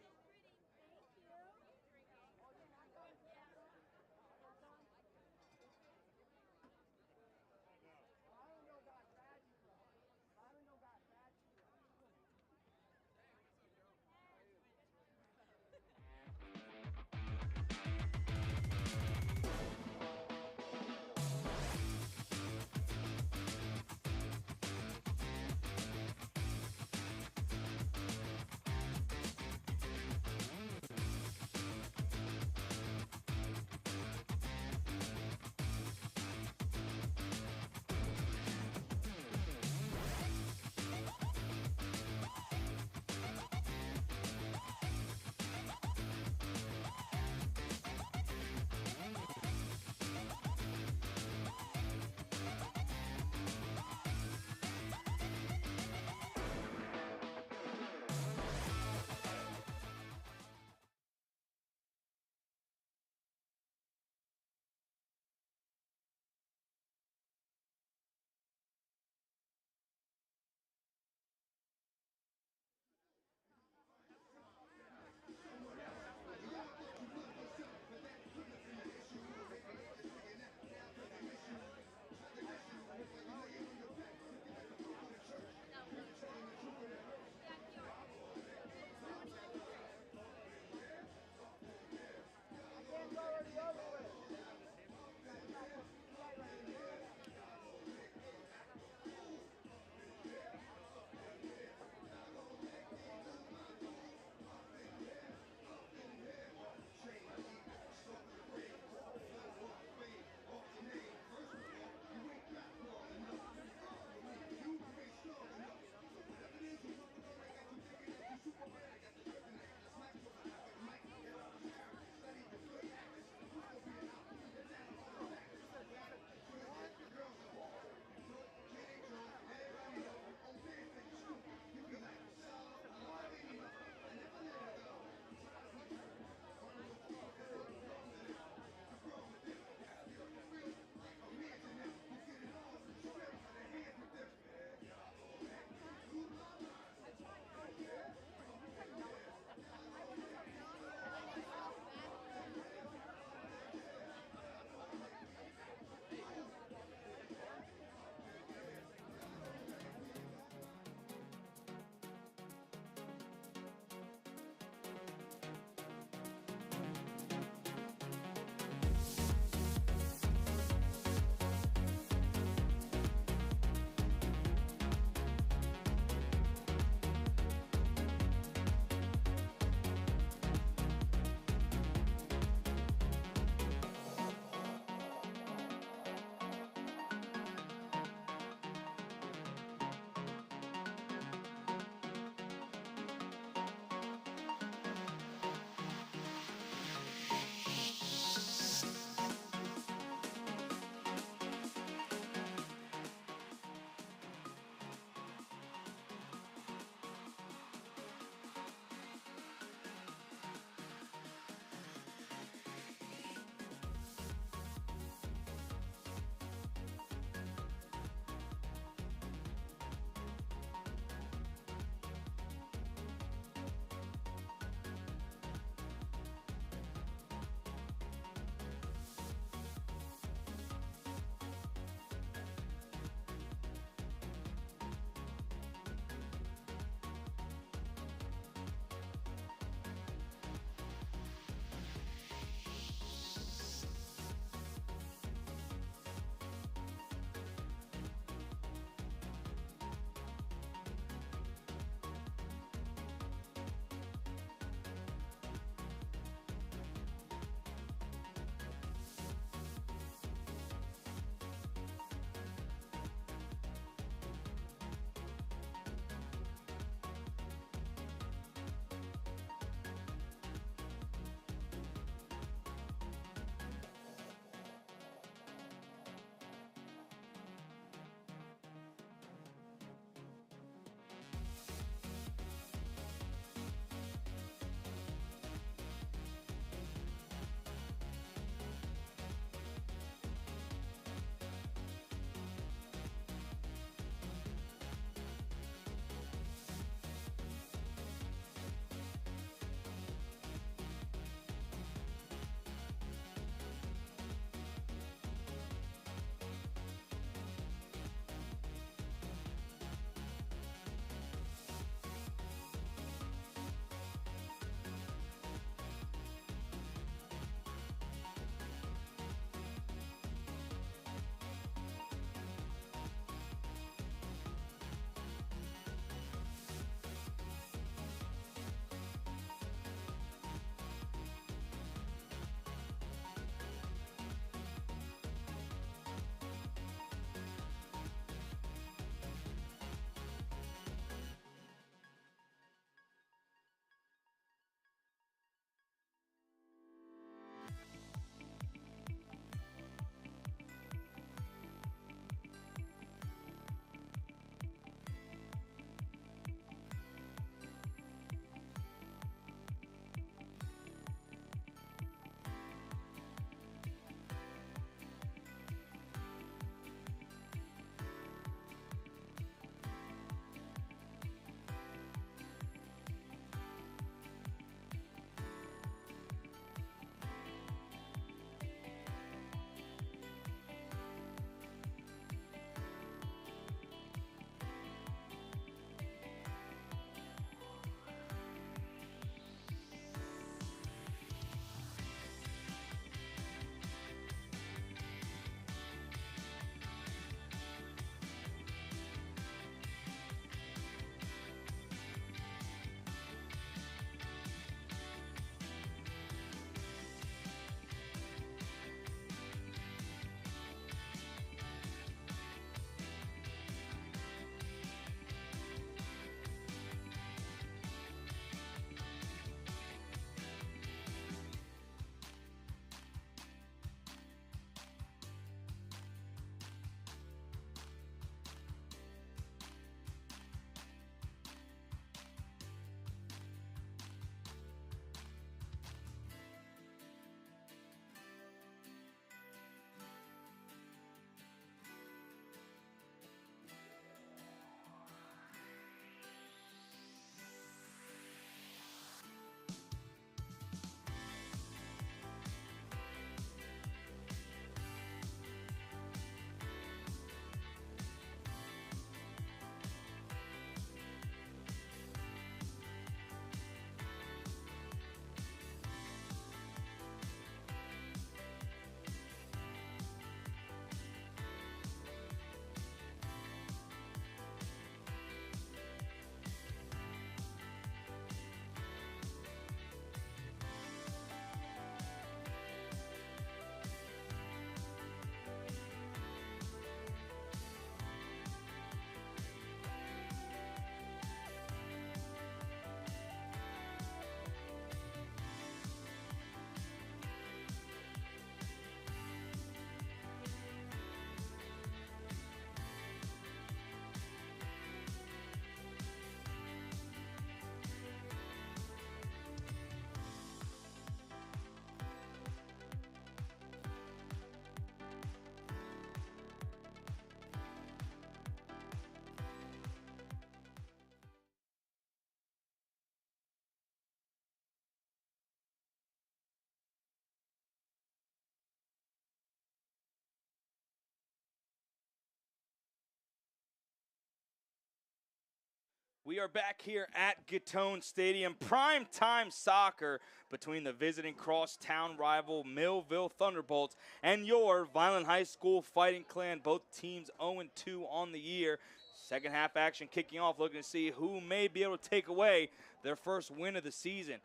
A: We are back here at Gittone Stadium, prime time soccer between the visiting crosstown rival Millville Thunderbolts and your Vineland High School Fighting Clan. Both teams 0-2 on the year. Second half action kicking off, looking to see who may be able to take away their first win of the season.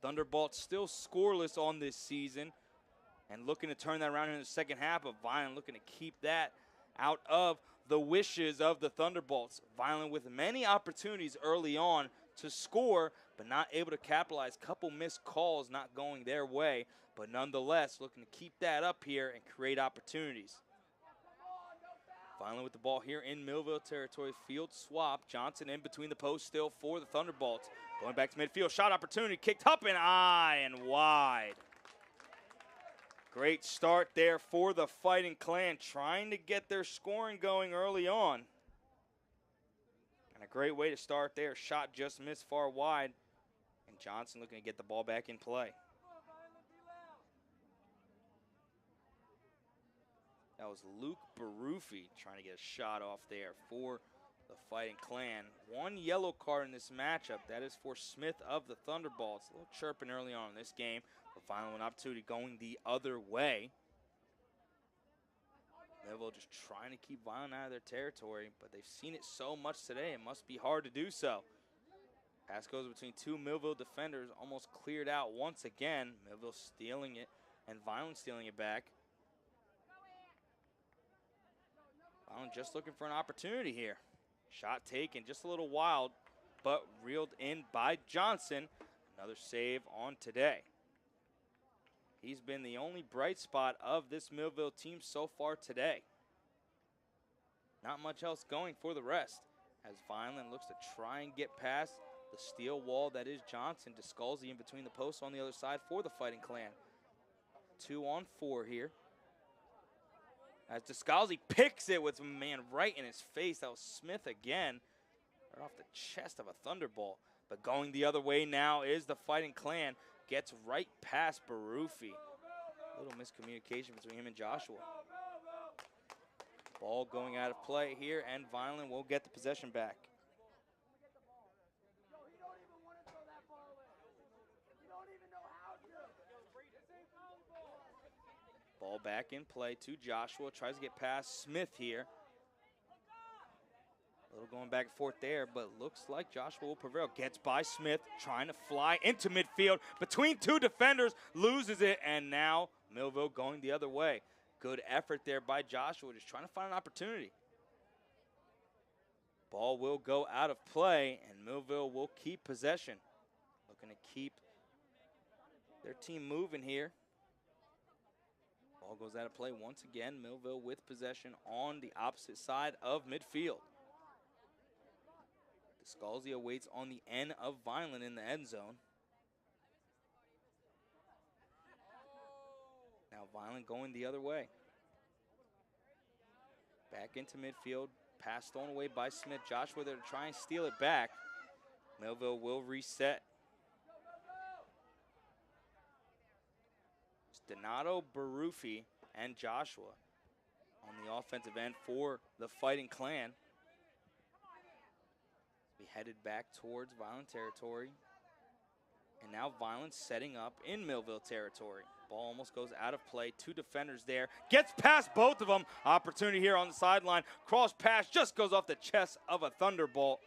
A: Thunderbolts still scoreless on this season and looking to turn that around in the second half, but Vineland looking to keep that out of the wishes of the Thunderbolts. Vineland with many opportunities early on to score, but not able to capitalize. Couple missed calls not going their way, but nonetheless looking to keep that up here and create opportunities. Vineland with the ball here in Millville territory. Field swap. Johnson in between the posts still for the Thunderbolts. Going back to midfield. Shot opportunity. Kicked up and high and wide. Great start there for the Fighting Clan, trying to get their scoring going early on. And a great way to start there. Shot just missed far wide. And Johnson looking to get the ball back in play. That was Luke Barufi trying to get a shot off there for the Fighting Clan. One yellow card in this matchup. That is for Smith of the Thunderbolts. A little chirping early on in this game. But finally an opportunity going the other way. Millville just trying to keep Vineland out of their territory, but they've seen it so much today, it must be hard to do so. Pass goes between two Millville defenders, almost cleared out once again. Millville stealing it, and Vineland stealing it back. Vineland just looking for an opportunity here. Shot taken, just a little wild, but reeled in by Johnson. Another save on today. He's been the only bright spot of this Millville team so far today. Not much else going for the rest, as Vineland looks to try and get past the steel wall that is Johnson. Discalzi in between the posts on the other side for the Fighting Clan. 2 on 4 here. As Discalzi picks it with a man right in his face. That was Smith again. Right off the chest of a Thunderbolt. But going the other way now is the Fighting Clan. Gets right past Barufi. A little miscommunication between him and Joshua. Ball going out of play here, and Vineland will get the possession back. Ball back in play to Joshua. Tries to get past Smith here. A little going back and forth there, but looks like Joshua will prevail. Gets by Smith, trying to fly into midfield. Between two defenders, loses it, and now Millville going the other way. Good effort there by Joshua, just trying to find an opportunity. Ball will go out of play, and Millville will keep possession. Looking to keep their team moving here. Ball goes out of play once again. Millville with possession on the opposite side of midfield. Scalzi awaits on the end of Vineland in the end zone. Now Vineland going the other way. Back into midfield. Pass thrown away by Smith. Joshua there to try and steal it back. Millville will reset. It's Donato, Barufi, and Joshua on the offensive end for the Fighting Clan. We headed back towards Vineland territory. And now Vineland setting up in Millville territory. Ball almost goes out of play. Two defenders there. Gets past both of them. Opportunity here on the sideline. Cross pass just goes off the chest of a Thunderbolt.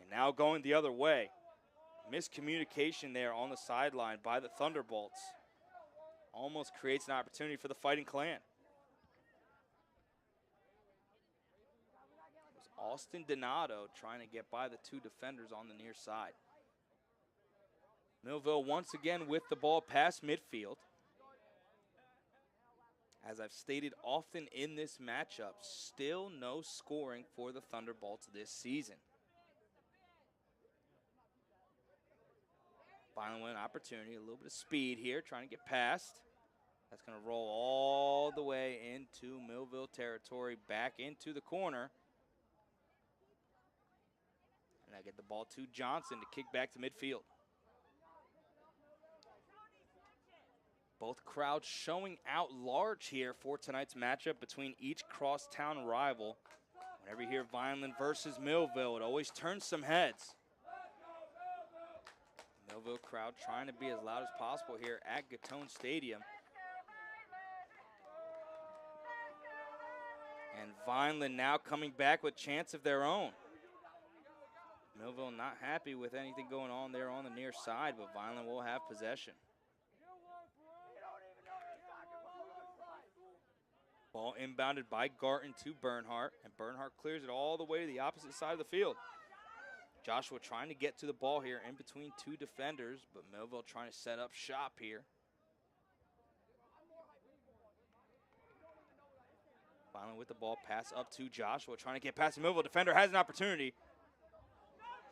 A: And now going the other way. Miscommunication there on the sideline by the Thunderbolts. Almost creates an opportunity for the Fighting Clan. Austin Donato trying to get by the two defenders on the near side. Millville once again with the ball past midfield. As I've stated often in this matchup, still no scoring for the Thunderbolts this season. Finally, an opportunity, a little bit of speed here, trying to get past. That's going to roll all the way into Millville territory, back into the corner. And I get the ball to Johnson to kick back to midfield. Both crowds showing out large here for tonight's matchup between each crosstown rival. Whenever you hear Vineland versus Millville, it always turns some heads. Millville crowd trying to be as loud as possible here at Gittone Stadium. And Vineland now coming back with chance of their own. Millville not happy with anything going on there on the near side, but Vineland will have possession. Ball inbounded by Garton to Bernhardt, and Bernhardt clears it all the way to the opposite side of the field. Joshua trying to get to the ball here in between two defenders, but Millville trying to set up shop here. Finally with the ball, pass up to Joshua, trying to get past the Millville defender, has an opportunity.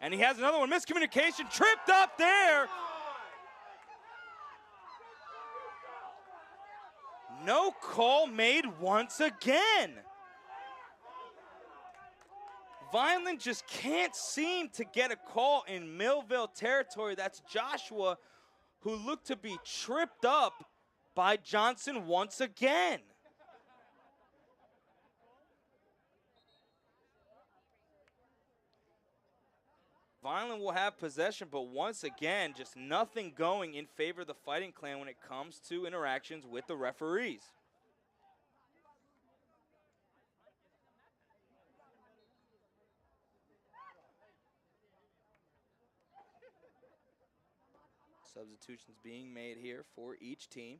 A: And he has another one, miscommunication, tripped up there. No call made once again. Vineland just can't seem to get a call in Millville territory. That's Joshua, who looked to be tripped up by Johnson once again. Vineland will have possession, but once again, just nothing going in favor of the Fighting Clan when it comes to interactions with the referees. Substitutions being made here for each team.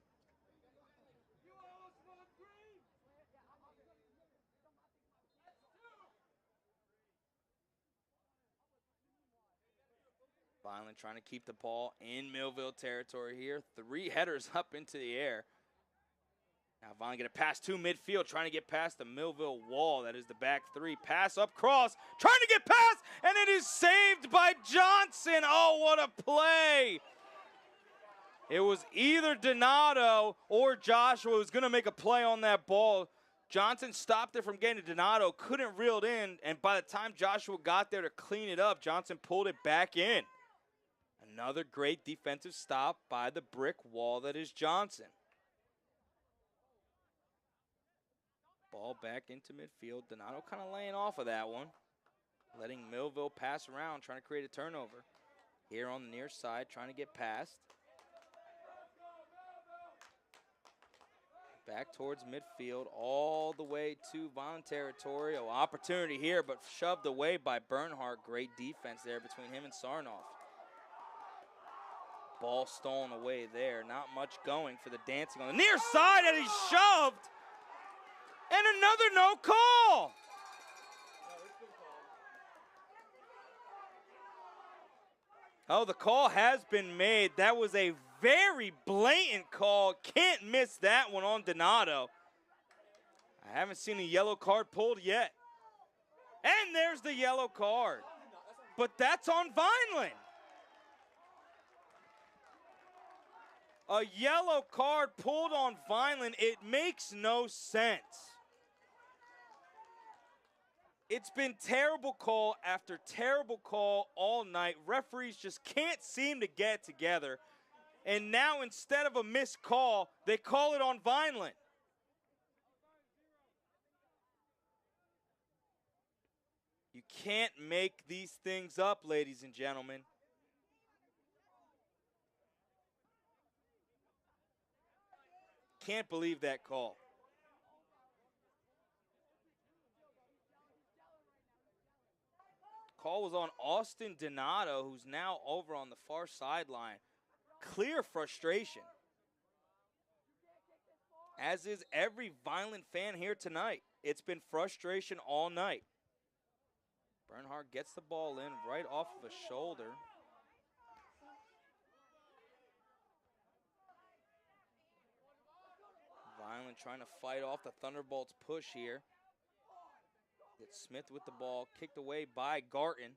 A: Vineland trying to keep the ball in Millville territory here. 3 headers up into the air. Now Vineland going to pass to midfield, trying to get past the Millville wall. That is the back 3. Pass up cross, trying to get past, and it is saved by Johnson. Oh, what a play. It was either Donato or Joshua who was going to make a play on that ball. Johnson stopped it from getting to Donato, couldn't reel it in, and by the time Joshua got there to clean it up, Johnson pulled it back in. Another great defensive stop by the brick wall that is Johnson. Ball back into midfield. Donato kind of laying off of that one. Letting Millville pass around, trying to create a turnover. Here on the near side, trying to get past. Back towards midfield, all the way to Vineland territory. Oh, opportunity here, but shoved away by Bernhardt. Great defense there between him and Sarnoff. Ball stolen away there. Not much going for the dancing on the near side, and he's shoved. And another no call. Oh, the call has been made. That was a very blatant call. Can't miss that one on Donato. I haven't seen a yellow card pulled yet. And there's the yellow card. But that's on Vineland. A yellow card pulled on Vineland. It makes no sense. It's been terrible call after terrible call all night. Referees just can't seem to get together. And now instead of a missed call, they call it on Vineland. You can't make these things up, ladies and gentlemen. Can't believe that call. Call was on Austin Donato, who's now over on the far sideline. Clear frustration. As is every Vineland fan here tonight. It's been frustration all night. Bernhardt gets the ball in right off of a shoulder. Vineland trying to fight off the Thunderbolts push here. Gets Smith with the ball, kicked away by Garton.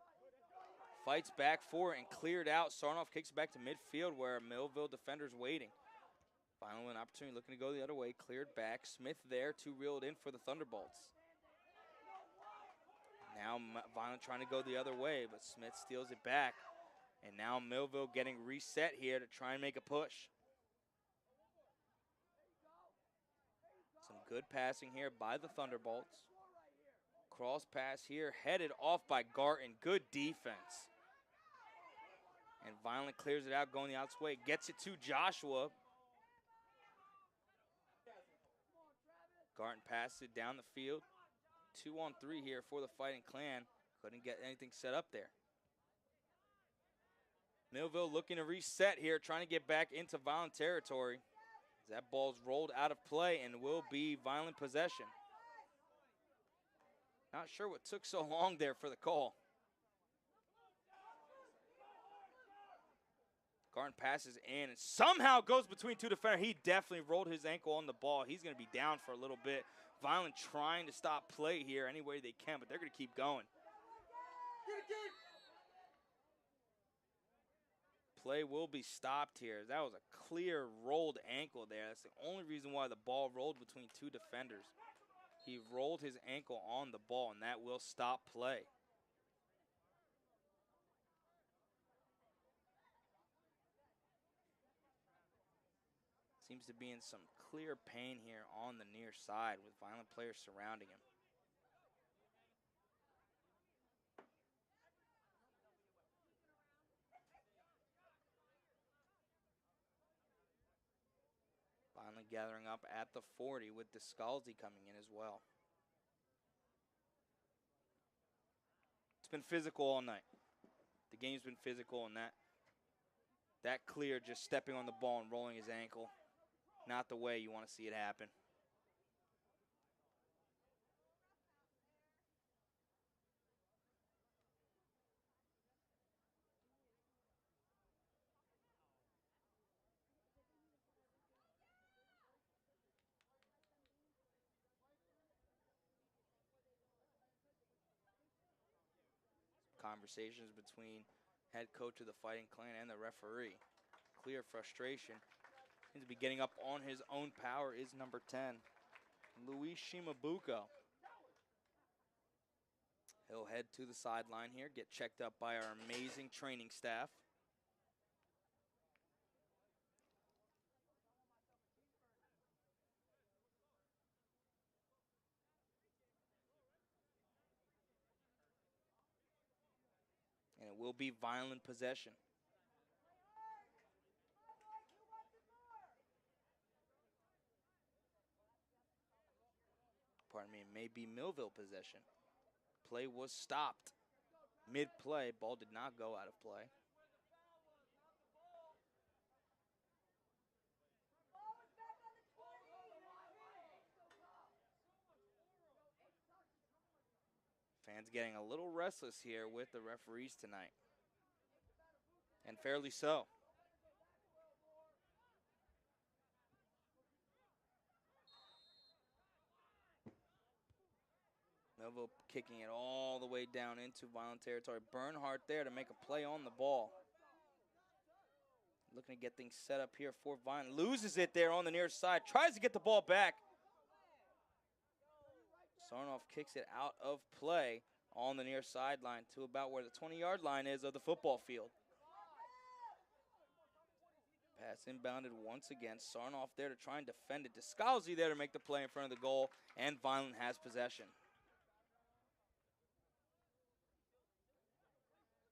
A: Fights back for it and cleared out. Sarnoff kicks it back to midfield where a Millville defender's waiting. Finally, an opportunity looking to go the other way. Cleared back. Smith there to reel it in for the Thunderbolts. Now Vineland trying to go the other way, but Smith steals it back. And now Millville getting reset here to try and make a push. Some good passing here by the Thunderbolts. Cross pass here, headed off by Garton. Good defense. And Vineland clears it out, going the outside way. Gets it to Joshua. Garton passes it down the field. 2-on-3 here for the Fighting Clan. Couldn't get anything set up there. Millville looking to reset here, trying to get back into Vineland territory. That ball's rolled out of play and will be Vineland possession. Not sure what took so long there for the call. Garton passes in and somehow goes between two defenders. He definitely rolled his ankle on the ball. He's going to be down for a little bit. Vineland trying to stop play here any way they can, but they're going to keep going. Play will be stopped here. That was a clear rolled ankle there. That's the only reason why the ball rolled between two defenders. He rolled his ankle on the ball, and that will stop play. Seems to be in some clear pain here on the near side with Vineland players surrounding him. Vineland gathering up at the 40 with Descalzi coming in as well. It's been physical all night. The game's been physical, and that clear just stepping on the ball and rolling his ankle, not the way you want to see it happen. Conversations between head coach of the Fighting Clan and the referee. Clear frustration. Seems to be getting up on his own power is number 10, Luis Shimabuko. He'll head to the sideline here, get checked up by our amazing training staff. And it will be Vineland possession. Pardon me, it may be Millville possession. Play was stopped mid-play. Ball did not go out of play. Fans getting a little restless here with the referees tonight. And fairly so. Millville kicking it all the way down into Vineland territory. Bernhardt there to make a play on the ball. Looking to get things set up here for Vineland. Loses it there on the near side. Tries to get the ball back. Sarnoff kicks it out of play on the near sideline to about where the 20-yard line is of the football field. Pass inbounded once again. Sarnoff there to try and defend it. Descalzi there to make the play in front of the goal, and Vineland has possession.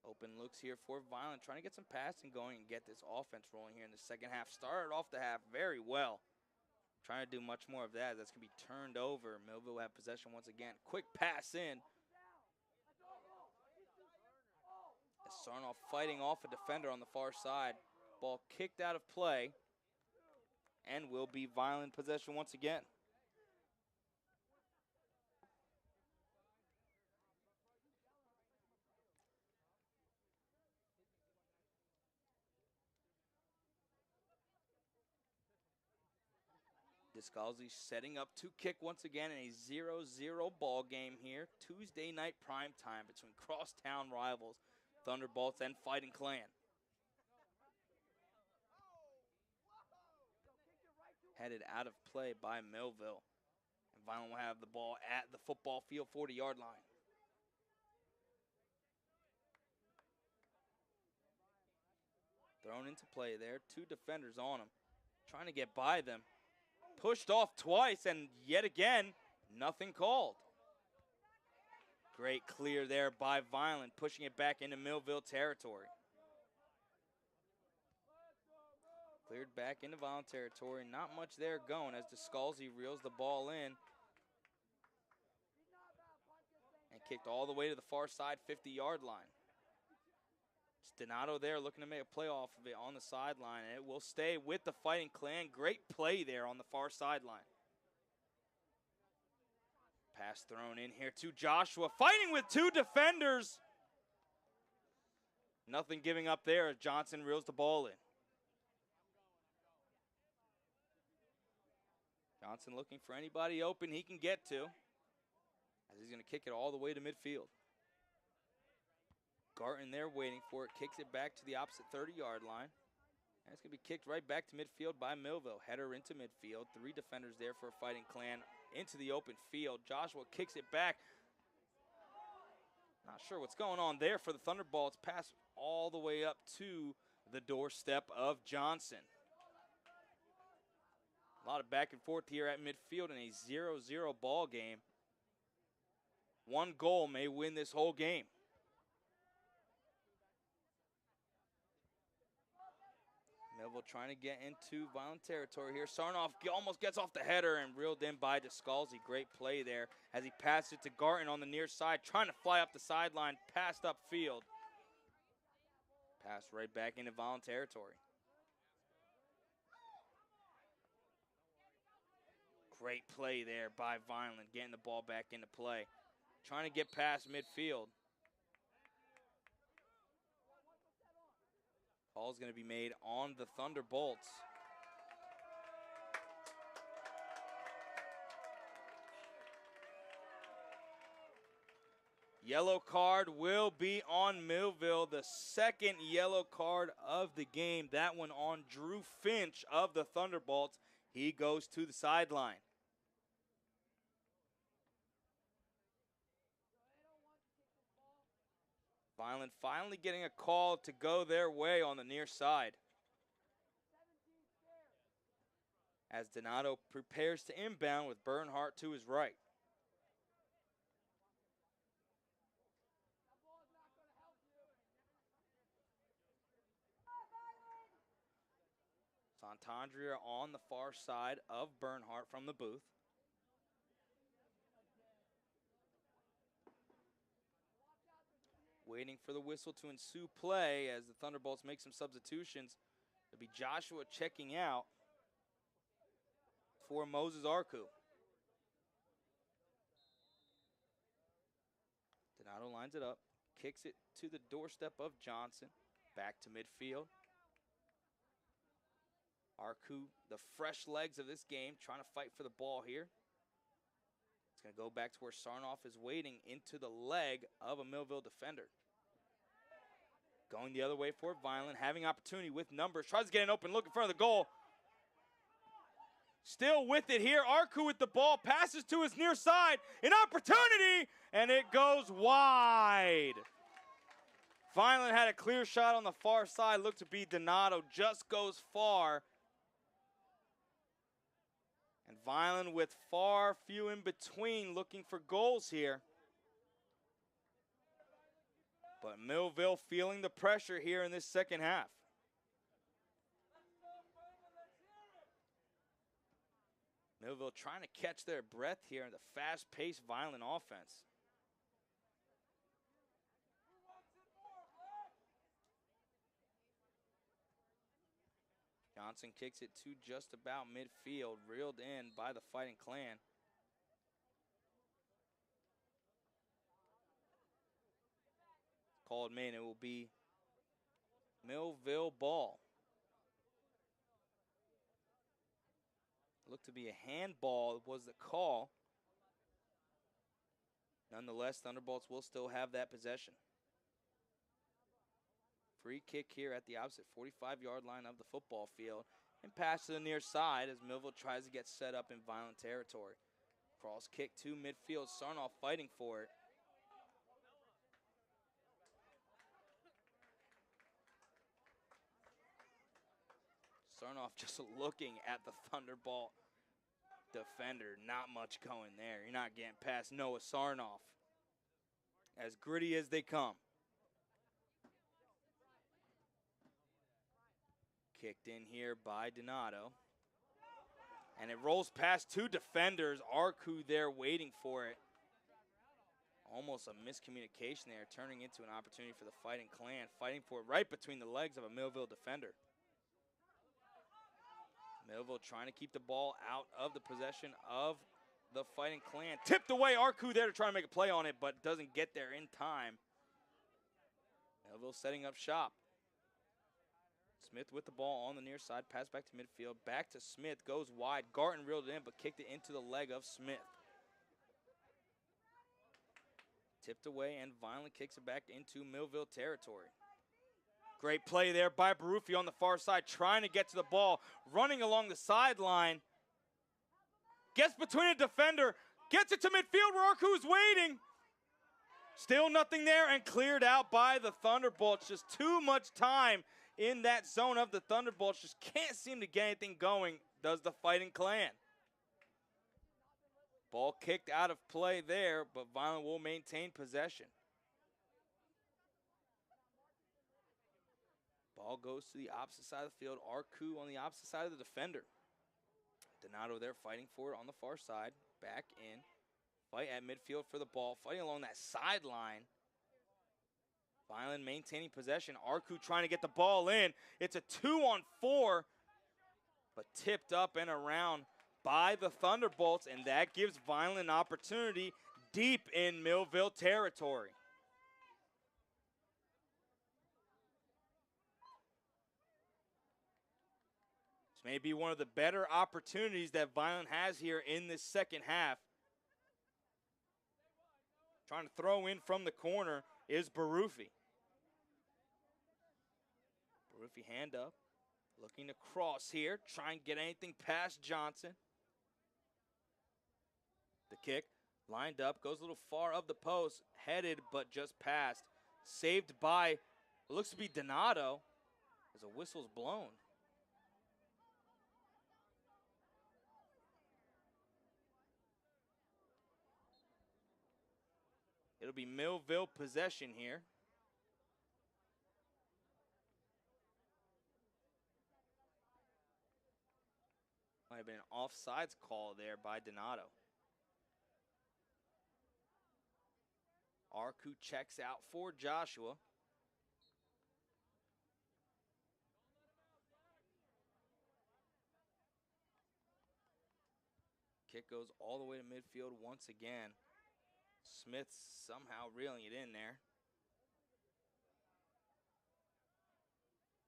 A: Open looks here for Vineland, trying to get some passing going and get this offense rolling here in the second half. Started off the half very well. Trying to do much more of that. That's going to be turned over. Millville will have possession once again. Quick pass in. As Sarnoff fighting off a defender on the far side. Ball kicked out of play and will be Vineland possession once again. Descalzi setting up to kick once again in a 0-0 ball game here. Tuesday night prime time between crosstown rivals, Thunderbolts and Fighting Clan. Headed out of play by Millville. And Vineland will have the ball at the football field 40-yard line. Thrown into play there. Two defenders on him. Trying to get by them. Pushed off twice, and yet again, nothing called. Great clear there by Vineland, pushing it back into Millville territory. Cleared back into Vineland territory. Not much there going as Descalzi reels the ball in. And kicked all the way to the far side 50-yard line. It's Donato there looking to make a play off of it on the sideline, and it will stay with the Fighting Clan. Great play there on the far sideline. Pass thrown in here to Joshua, fighting with two defenders. Nothing giving up there as Johnson reels the ball in. Johnson looking for anybody open he can get to, as he's going to kick it all the way to midfield. Garton there waiting for it, kicks it back to the opposite 30-yard line. And it's going to be kicked right back to midfield by Millville. Header into midfield, three defenders there for a Fighting Clan into the open field. Joshua kicks it back. Not sure what's going on there for the Thunderbolts. Pass all the way up to the doorstep of Johnson. A lot of back and forth here at midfield in a 0-0 ball game. One goal may win this whole game. Millville trying to get into violent territory here. Sarnoff almost gets off the header and reeled in by Descalzi. Great play there as he passed it to Garton on the near side, trying to fly up the sideline, passed upfield. Pass right back into violent territory. Great play there by Vineland, getting the ball back into play. Trying to get past midfield. Ball's going to be made on the Thunderbolts. Yellow card will be on Millville, the second yellow card of the game. That one on Drew Finch of the Thunderbolts. He goes to the sideline. Vineland finally getting a call to go their way on the near side. As Donato prepares to inbound with Bernhardt to his right. Santandria on the far side of Bernhardt from the booth. Waiting for the whistle to ensue play as the Thunderbolts make some substitutions. It'll be Joshua checking out for Moses Arku. Donato lines it up, kicks it to the doorstep of Johnson, back to midfield. Arku, the fresh legs of this game, trying to fight for the ball here. It's going to go back to where Sarnoff is waiting into the leg of a Millville defender. Going the other way for Vineland, having opportunity with numbers. Tries to get an open look in front of the goal. Still with it here. Arku with the ball, passes to his near side. An opportunity, and it goes wide. Vineland had a clear shot on the far side. Looked to be Donato, just goes far. And Vineland with far few in between, looking for goals here. But Millville feeling the pressure here in this second half. Millville trying to catch their breath here in the fast-paced, violent offense. Johnson kicks it to just about midfield, reeled in by the Fighting Clan. Called man, it will be Millville ball. Looked to be a handball was the call. Nonetheless, Thunderbolts will still have that possession. Free kick here at the opposite 45-yard line of the football field. And pass to the near side as Millville tries to get set up in violent territory. Cross kick to midfield. Sarnoff fighting for it. Sarnoff just looking at the Thunderbolt defender. Not much going there. You're not getting past Noah Sarnoff. as gritty as they come. Kicked in here by Donato. And it rolls past two defenders. Arku there waiting for it. Almost a miscommunication there, turning into an opportunity for the Fighting Clan. Fighting for it right between the legs of a Millville defender. Millville trying to keep the ball out of the possession of the Fighting Clan. Tipped away, Arku there to try to make a play on it, but doesn't get there in time. Millville setting up shop. Smith with the ball on the near side, pass back to midfield, back to Smith, goes wide. Garton reeled it in, but kicked it into the leg of Smith. Tipped away and Vineland kicks it back into Millville territory. Great play there by Baruffi on the far side, trying to get to the ball, running along the sideline. Gets between a defender, gets it to midfield where Arku's waiting. Still nothing there and cleared out by the Thunderbolts. Just too much time in that zone of the Thunderbolts. Just can't seem to get anything going, does the Fighting Clan. Ball kicked out of play there, but Vineland will maintain possession. Ball goes to the opposite side of the field. Arku on the opposite side of the defender. Donato there fighting for it on the far side. Back in. Fight at midfield for the ball. Fighting along that sideline. Vineland maintaining possession. Arku trying to get the ball in. It's a 2-on-4, but tipped up and around by the Thunderbolts, and that gives Vineland an opportunity deep in Millville territory. This may be one of the better opportunities that Vineland has here in this second half. Trying to throw in from the corner is Baruffi. Baruffi hand up, looking to cross here, try and get anything past Johnson. The kick, lined up, goes a little far of the post, headed but just passed. Saved by what looks to be Donato as a whistle's blown. It'll be Millville possession here. Might have been an offsides call there by Donato. Arku checks out for Joshua. Kick goes all the way to midfield once again. Smith somehow reeling it in there.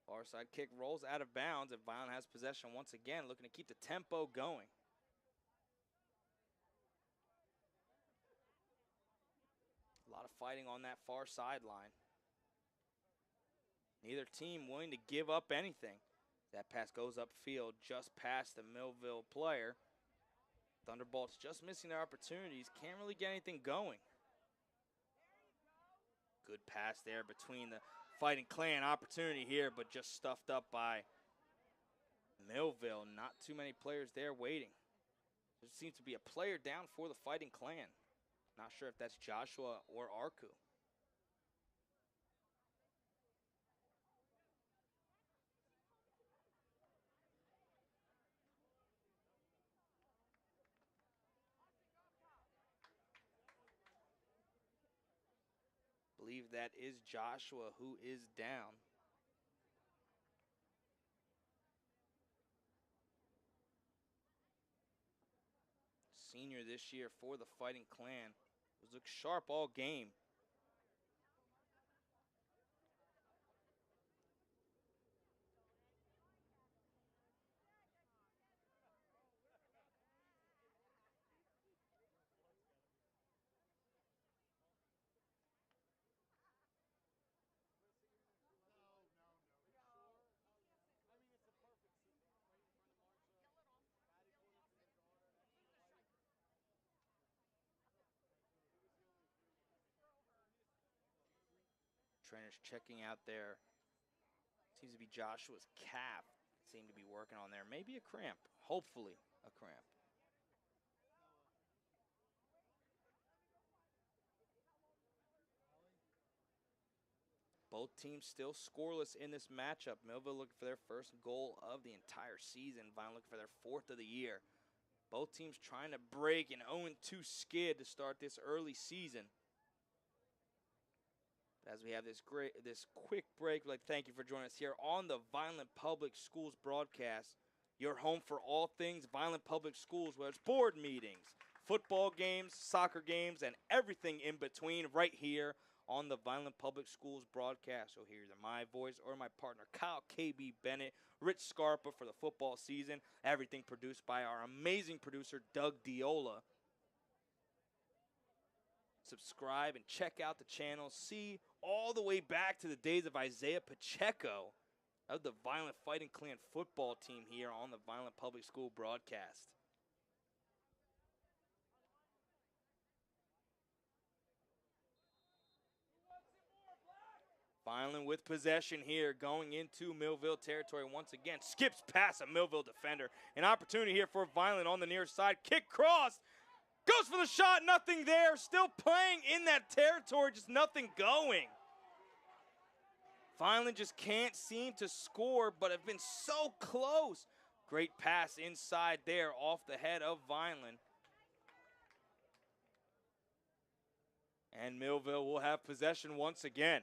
A: Far side kick rolls out of bounds, and Vineland has possession once again, looking to keep the tempo going. A lot of fighting on that far sideline. Neither team willing to give up anything. That pass goes upfield just past the Millville player. Thunderbolts just missing their opportunities. Can't really get anything going. Good pass there between the Fighting Clan. Opportunity here, but just stuffed up by Millville. Not too many players there waiting. There seems to be a player down for the Fighting Clan. Not sure if that's Joshua or Arku. Believe that is Joshua who is down. Senior this year for the Fighting Clan. Was looked sharp all game. Trainers checking out there. Seems to be Joshua's calf. Seem to be working on there. Maybe a cramp. Hopefully a cramp. Both teams still scoreless in this matchup. Millville looking for their first goal of the entire season. Vineland looking for their fourth of the year. Both teams trying to break an 0-2 skid to start this early season. As we have this quick break, we'd like to thank you for joining us here on the Vineland Public Schools broadcast. Your home for all things Vineland Public Schools, whether it's board meetings, football games, soccer games, and everything in between right here on the Vineland Public Schools broadcast. You'll hear either my voice or my partner, Kyle KB Bennett, Rich Scarpa for the football season. Everything produced by our amazing producer, Doug Diola. Subscribe and check out the channel. See all the way back to the days of Isaiah Pacheco of the Vineland Fighting Clan football team here on the Vineland Public School broadcast. Vineland with possession here, going into Millville territory once again. Skips past a Millville defender. An opportunity here for Vineland on the near side. Kick cross. Goes for the shot. Nothing there. Still playing in that territory. Just nothing going. Vineland just can't seem to score, but have been so close. Great pass inside there off the head of Vineland. And Millville will have possession once again.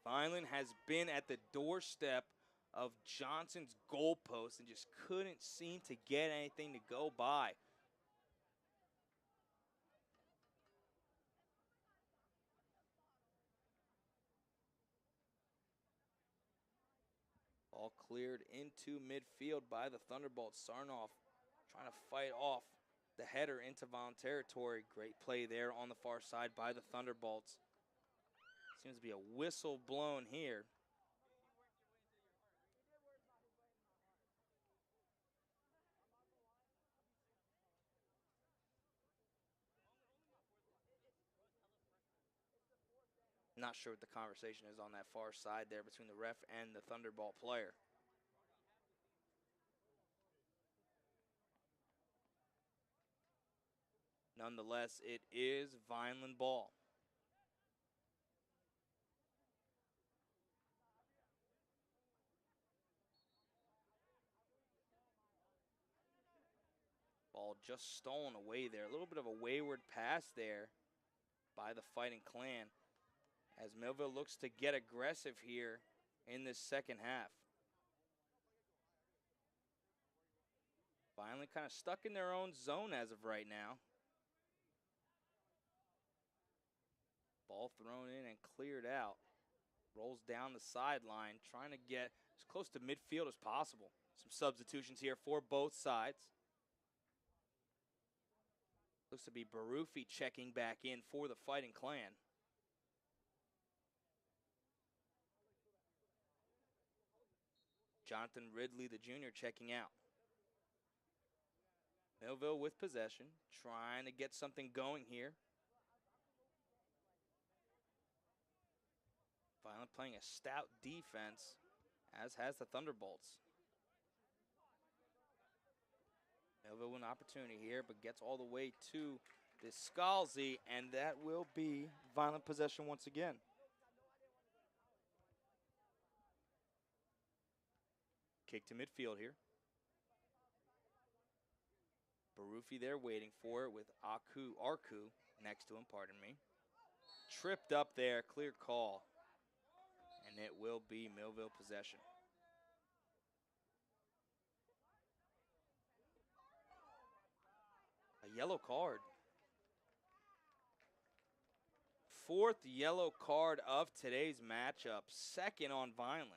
A: Vineland has been at the doorstep of Johnson's goalpost and just couldn't seem to get anything to go by. All cleared into midfield by the Thunderbolts. Sarnoff trying to fight off the header into Vineland territory. Great play there on the far side by the Thunderbolts. Seems to be a whistle blown here. Not sure what the conversation is on that far side there between the ref and the Thunderbolt player. Nonetheless, it is Vineland ball. Ball just stolen away there. A little bit of a wayward pass there by the Fighting Clan, as Millville looks to get aggressive here in this second half. Vineland kind of stuck in their own zone as of right now. Ball thrown in and cleared out. Rolls down the sideline, trying to get as close to midfield as possible. Some substitutions here for both sides. Looks to be Barufi checking back in for the Fighting Clan. Jonathan Ridley, the junior, checking out. Millville with possession, trying to get something going here. Vineland playing a stout defense, as has the Thunderbolts. Millville with an opportunity here, but gets all the way to Discalzi, and that will be Vineland possession once again. Kick to midfield here. Barufi there waiting for it with Arku next to him, pardon me. Tripped up there, clear call. And it will be Millville possession. A yellow card. Fourth yellow card of today's matchup. Second on Vineland.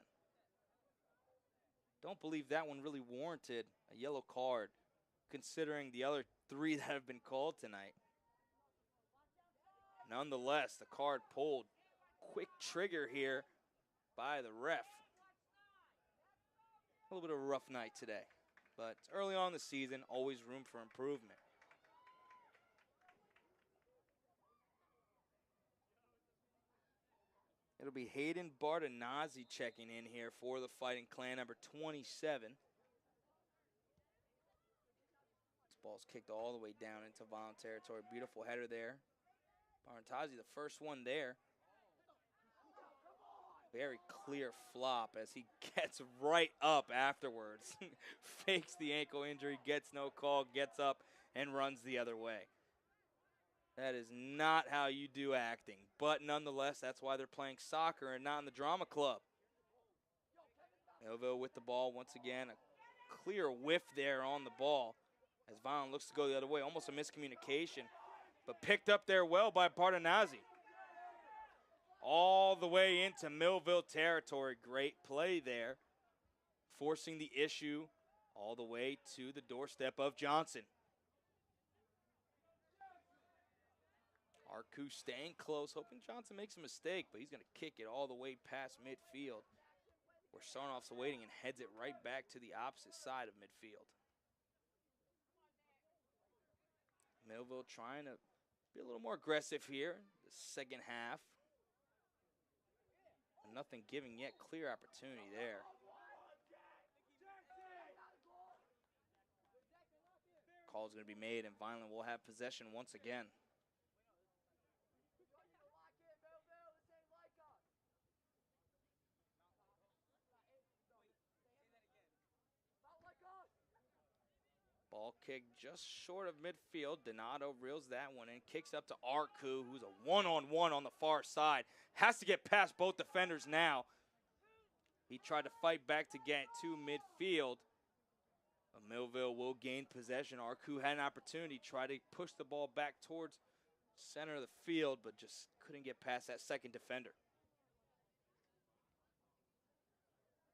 A: Don't believe that one really warranted a yellow card, considering the other three that have been called tonight. Nonetheless, the card pulled. Quick trigger here by the ref. A little bit of a rough night today, but it's early on in the season, always room for improvement. It'll be Hayden Bartonazzi checking in here for the Fighting Clan, number 27. This ball's kicked all the way down into Vineland territory. Beautiful header there Barntazi, the first one there. Very clear flop as he gets right up afterwards. Fakes the ankle injury, gets no call, gets up, and runs the other way. That is not how you do acting. But nonetheless, that's why they're playing soccer and not in the drama club. Millville with the ball once again. A clear whiff there on the ball as Vineland looks to go the other way. Almost a miscommunication, but picked up there well by Bartonazzi. All the way into Millville territory. Great play there. Forcing the issue all the way to the doorstep of Johnson. Arku staying close, hoping Johnson makes a mistake, but he's going to kick it all the way past midfield, where Sarnoff's waiting and heads it right back to the opposite side of midfield. Millville trying to be a little more aggressive here, the second half. Nothing giving yet, clear opportunity there. Call's going to be made, and Vineland will have possession once again. Ball kicked just short of midfield. Donato reels that one in, kicks up to Arku, who's a one-on-one on the far side. Has to get past both defenders now. He tried to fight back to get to midfield. But Millville will gain possession. Arku had an opportunity, tried to push the ball back towards center of the field, but just couldn't get past that second defender.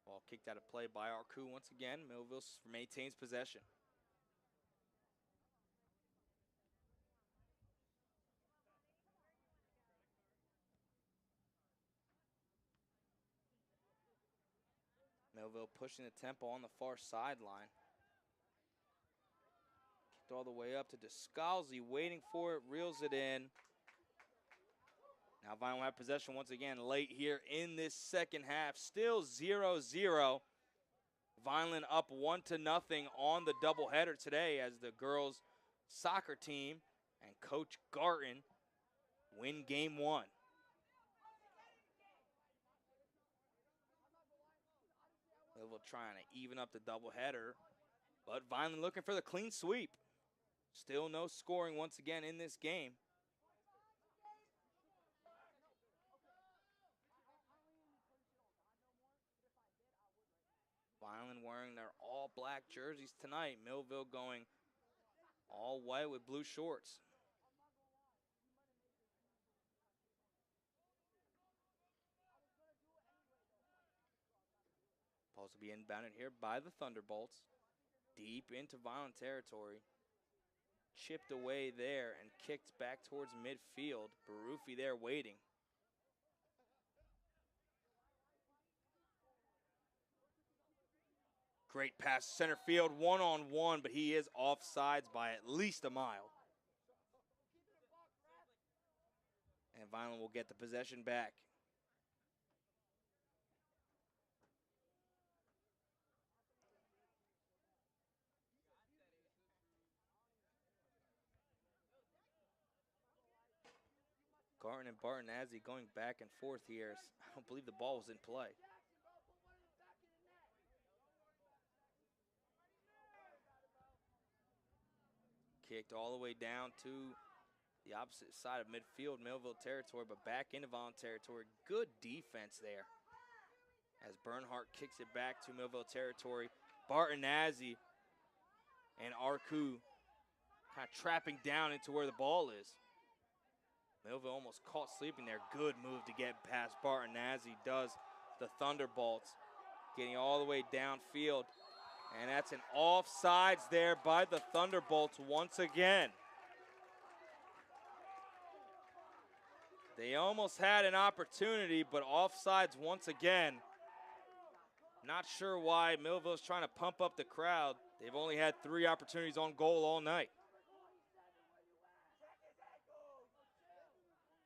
A: Ball kicked out of play by Arku once again. Millville maintains possession. Millville pushing the tempo on the far sideline. Kicked all the way up to Descalzi, waiting for it, reels it in. Now Vineland will have possession once again late here in this second half. Still 0-0. Vineland up 1-0 on the doubleheader today as the girls' soccer team and Coach Garton win game one. Millville trying to even up the doubleheader, but Vineland looking for the clean sweep. Still no scoring once again in this game. Vineland wearing their all-black jerseys tonight. Millville going all white with blue shorts. Supposed to be inbounded here by the Thunderbolts. Deep into Vineland territory. Chipped away there and kicked back towards midfield. Barufi there waiting. Great pass center field, one-on-one, but he is offsides by at least a mile. And Vineland will get the possession back. Garton and Bartonazzi going back and forth here. I don't believe the ball was in play. Kicked all the way down to the opposite side of midfield, Millville territory, but back into Vineland territory. Good defense there as Bernhardt kicks it back to Millville territory. Bartonazzi and Arku kind of trapping down into where the ball is. Millville almost caught sleeping there. Good move to get past Bartonazzi does the Thunderbolts. Getting all the way downfield. And that's an offsides there by the Thunderbolts once again. They almost had an opportunity, but offsides once again. Not sure why Millville's trying to pump up the crowd. They've only had 3 opportunities on goal all night.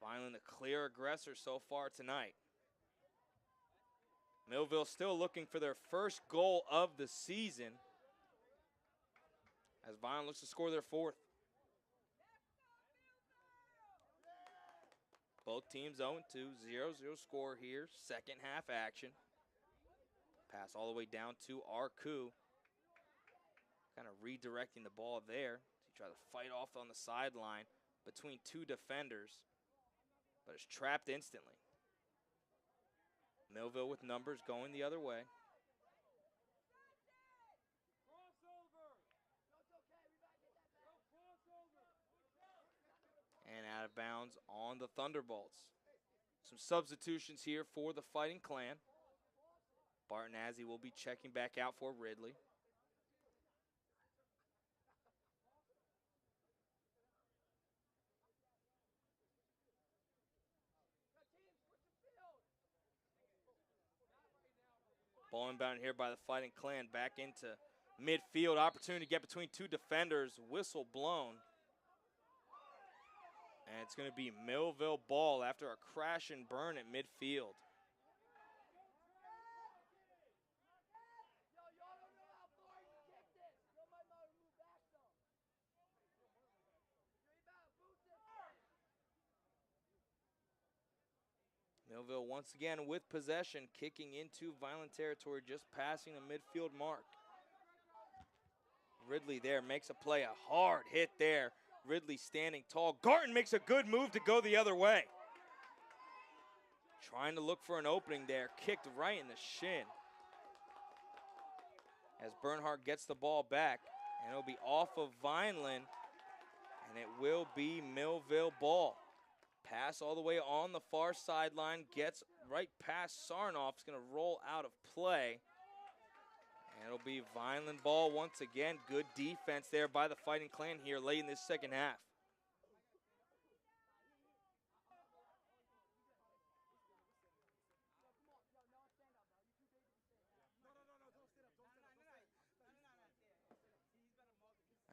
A: Vineland, the clear aggressor so far tonight. Millville still looking for their first goal of the season as Vineland looks to score their 4th. Both teams 0-2, 0-0 score here, second half action. Pass all the way down to Arku. Kind of redirecting the ball there. He tried to fight off on the sideline between two defenders, but it's trapped instantly. Millville with numbers going the other way. And out of bounds on the Thunderbolts. Some substitutions here for the Fighting Clan. Bartonazzi will be checking back out for Ridley. Ball inbound here by the Fighting Clan. Back into midfield. Opportunity to get between two defenders. Whistle blown. And it's going to be Millville ball after a crash and burn at midfield. Millville once again with possession, kicking into Vineland territory, just passing the midfield mark. Ridley there makes a play, a hard hit there. Ridley standing tall. Garton makes a good move to go the other way. Trying to look for an opening there, kicked right in the shin. As Bernhardt gets the ball back, and it'll be off of Vineland, and it will be Millville ball. Pass all the way on the far sideline, gets right past Sarnoff. It's going to roll out of play. And it'll be Vineland ball once again. Good defense there by the Fighting Clan here late in this second half.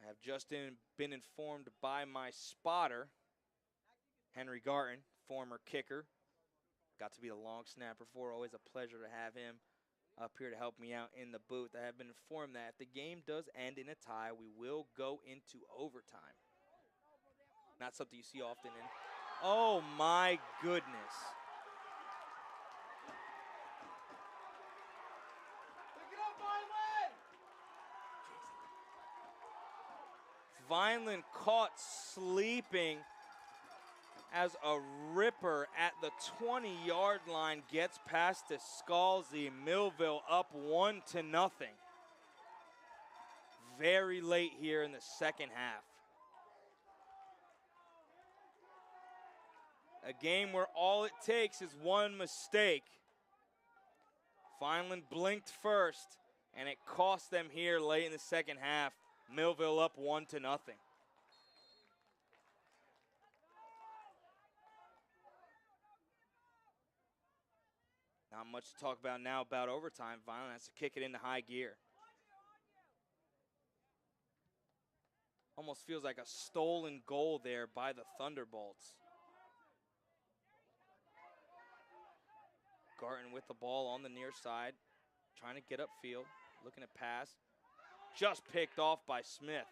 A: I have just been informed by my spotter, Henry Garton, former kicker. Got to be the long snapper for. Always a pleasure to have him up here to help me out in the booth. I have been informed that if the game does end in a tie, we will go into overtime. Not something you see often in. Oh my goodness. Vineland caught sleeping as a ripper at the 20-yard line gets past to Scalzi. Millville up 1-0. Very late here in the second half. A game where all it takes is one mistake. Vineland blinked first, and it cost them here late in the second half. Millville up 1-0. Not much to talk about now about overtime. Vineland has to kick it into high gear. Almost feels like a stolen goal there by the Thunderbolts. Garton with the ball on the near side, trying to get upfield, looking to pass. Just picked off by Smith.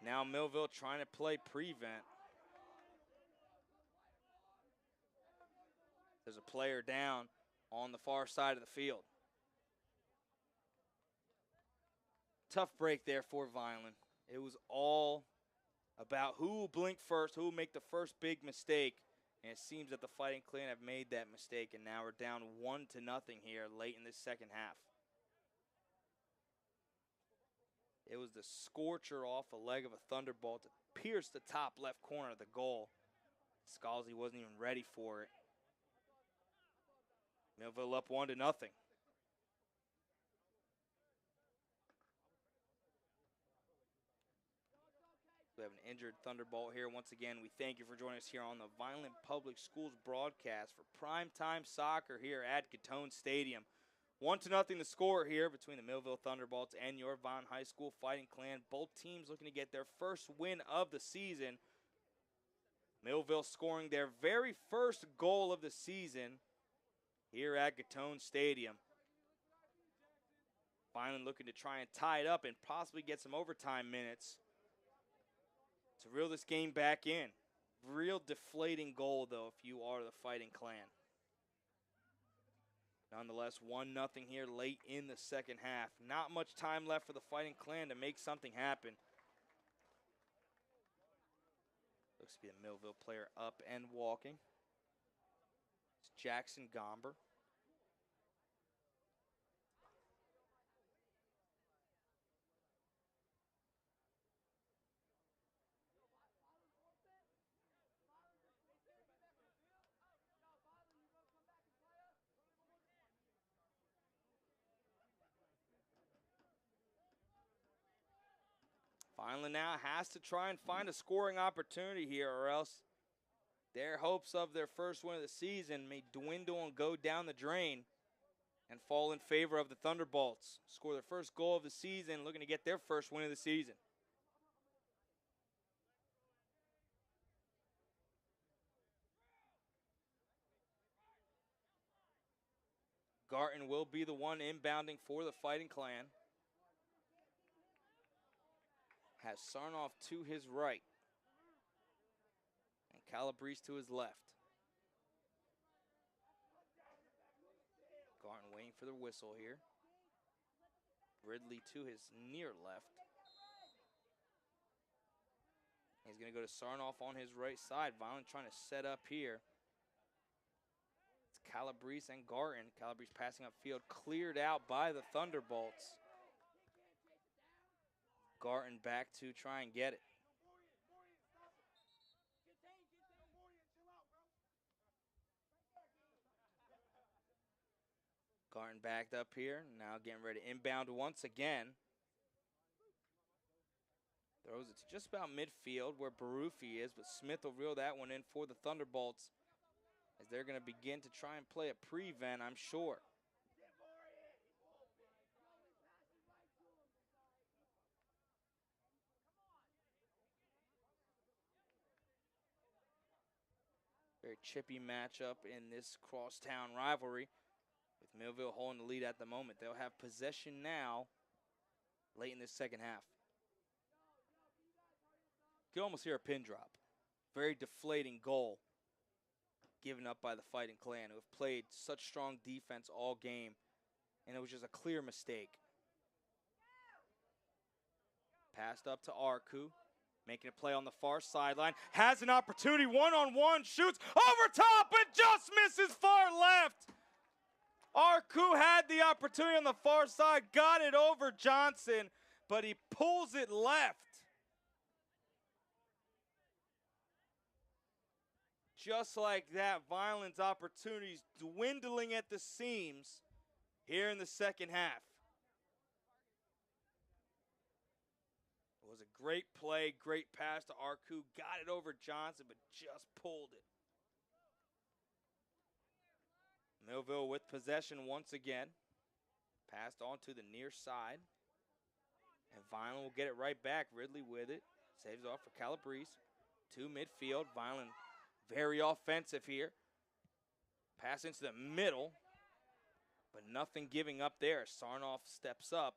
A: Now Millville trying to play prevent. There's a player down on the far side of the field. Tough break there for Vineland. It was all about who will blink first, who will make the first big mistake. And it seems that the Fighting Clan have made that mistake, and now we're down 1-0 here late in this second half. It was the scorcher off a leg of a Thunderbolt to pierce the top left corner of the goal. Scalzi wasn't even ready for it. Millville up 1-0. We have an injured Thunderbolt here. Once again, we thank you for joining us here on the Vineland Public Schools broadcast for primetime soccer here at Gittone Stadium. 1-0 the score here between the Millville Thunderbolts and your Vineland High School Fighting Clan. Both teams looking to get their first win of the season. Millville scoring their very first goal of the season here at Gittone Stadium. Vineland looking to try and tie it up and possibly get some overtime minutes. to reel this game back in. Real deflating goal, though, if you are the Fighting Clan. Nonetheless, 1-0 here late in the second half. Not much time left for the Fighting Clan to make something happen. Looks to be the Millville player up and walking. It's Jackson Gomber. Vineland now has to try and find a scoring opportunity here, or else their hopes of their first win of the season may dwindle and go down the drain and fall in favor of the Thunderbolts. Score their first goal of the season, looking to get their first win of the season. Garton will be the one inbounding for the Fighting Clan. Has Sarnoff to his right and Calabrese to his left. Garton waiting for the whistle here. Ridley to his near left. He's going to go to Sarnoff on his right side. Vineland trying to set up here. It's Calabrese and Garton. Calabrese passing upfield, cleared out by the Thunderbolts. Garton back to try and get it. Garton backed up here, now getting ready to inbound once again. Throws it to just about midfield where Barufi is, but Smith will reel that one in for the Thunderbolts as they're going to begin to try and play a prevent, I'm sure. Very chippy matchup in this crosstown rivalry with Millville holding the lead at the moment. They'll have possession now late in this second half. You can almost hear a pin drop. Very deflating goal given up by the Fighting Clan, who have played such strong defense all game, and it was just a clear mistake. Passed up to Arku. Making a play on the far sideline. Has an opportunity, one-on-one, shoots over top and just misses far left. Arku had the opportunity on the far side, got it over Johnson, but he pulls it left. Just like that, Vineland's opportunities dwindling at the seams here in the second half. It was a great play, great pass to Arku. Got it over Johnson, but just pulled it. Millville with possession once again. Passed on to the near side. And Vineland will get it right back. Ridley with it. Saves off for Calabrese. To midfield. Vineland very offensive here. Pass into the middle. But nothing giving up there. Sarnoff steps up.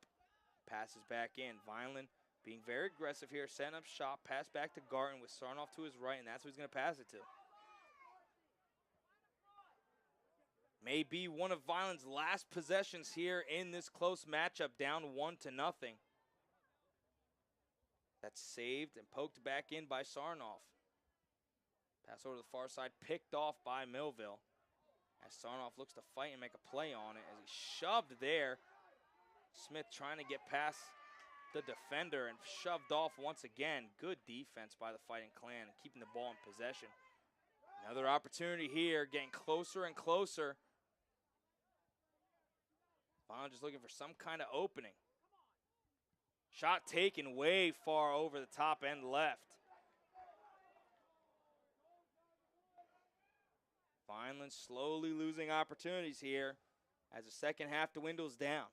A: Passes back in. Vineland being very aggressive here, setting up shot, pass back to Garton with Sarnoff to his right, and that's who he's going to pass it to. May be one of Vineland's last possessions here in this close matchup, down 1-0. That's saved and poked back in by Sarnoff. Pass over to the far side, picked off by Millville. As Sarnoff looks to fight and make a play on it as he shoved there. Smith trying to get past the defender and shoved off once again. Good defense by the Fighting Clan, keeping the ball in possession. Another opportunity here, getting closer and closer. Vineland just looking for some kind of opening. Shot taken way far over the top end left. Vineland slowly losing opportunities here as the second half dwindles down.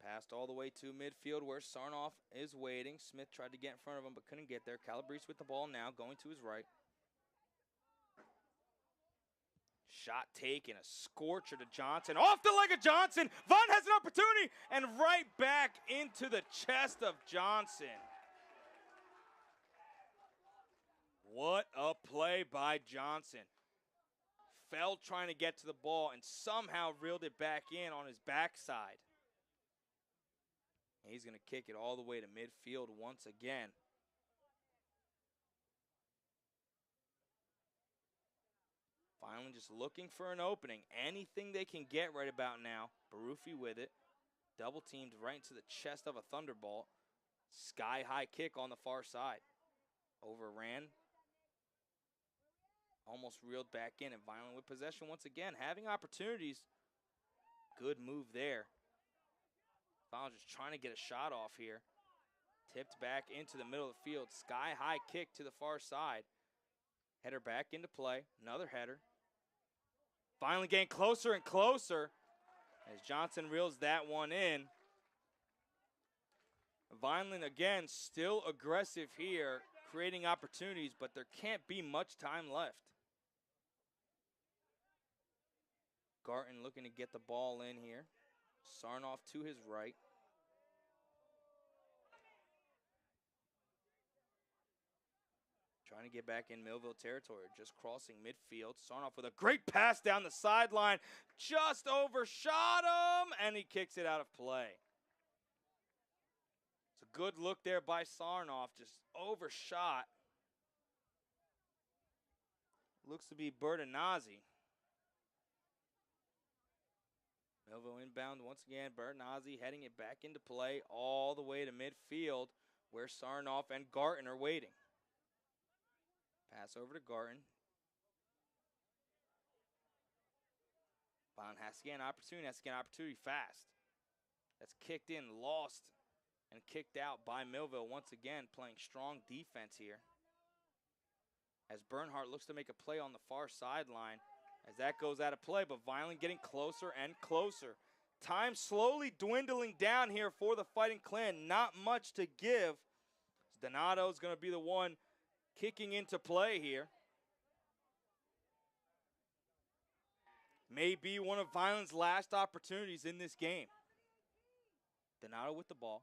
A: Passed all the way to midfield where Sarnoff is waiting. Smith tried to get in front of him but couldn't get there. Calabrese with the ball now, going to his right. Shot taken, a scorcher to Johnson. Off the leg of Johnson. Vaughn has an opportunity, and right back into the chest of Johnson. What a play by Johnson. Fell trying to get to the ball and somehow reeled it back in on his backside. And he's going to kick it all the way to midfield once again. Finally just looking for an opening. Anything they can get right about now. Barufi with it. Double teamed right into the chest of a Thunderbolt. Sky high kick on the far side. Overran. Almost reeled back in, and Vineland with possession once again. Having opportunities. Good move there. Vineland just trying to get a shot off here. Tipped back into the middle of the field. Sky high kick to the far side. Header back into play. Another header. Vineland getting closer and closer as Johnson reels that one in. Vineland again still aggressive here, creating opportunities, but there can't be much time left. Garton looking to get the ball in here. Sarnoff to his right. Trying to get back in Millville territory, just crossing midfield. Sarnoff with a great pass down the sideline. Just overshot him, and he kicks it out of play. It's a good look there by Sarnoff, just overshot. Looks to be Bertinazzi. Millville inbound once again. Bertinazzi heading it back into play all the way to midfield where Sarnoff and Garton are waiting. Pass over to Garton. Vineland has to get an opportunity fast. That's kicked in, lost, and kicked out by Millville once again, playing strong defense here. As Bernhardt looks to make a play on the far sideline, as that goes out of play, but Vineland getting closer and closer. Time slowly dwindling down here for the Fighting Clan. Not much to give. Donato's going to be the one kicking into play here. May be one of Vineland's last opportunities in this game. Donato with the ball.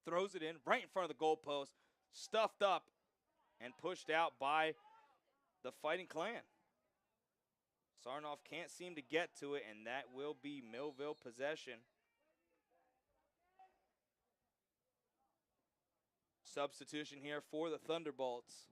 A: Throws it in right in front of the goalpost. Stuffed up and pushed out by the Fighting Clan. Sarnoff can't seem to get to it, and that will be Millville possession. Substitution here for the Thunderbolts.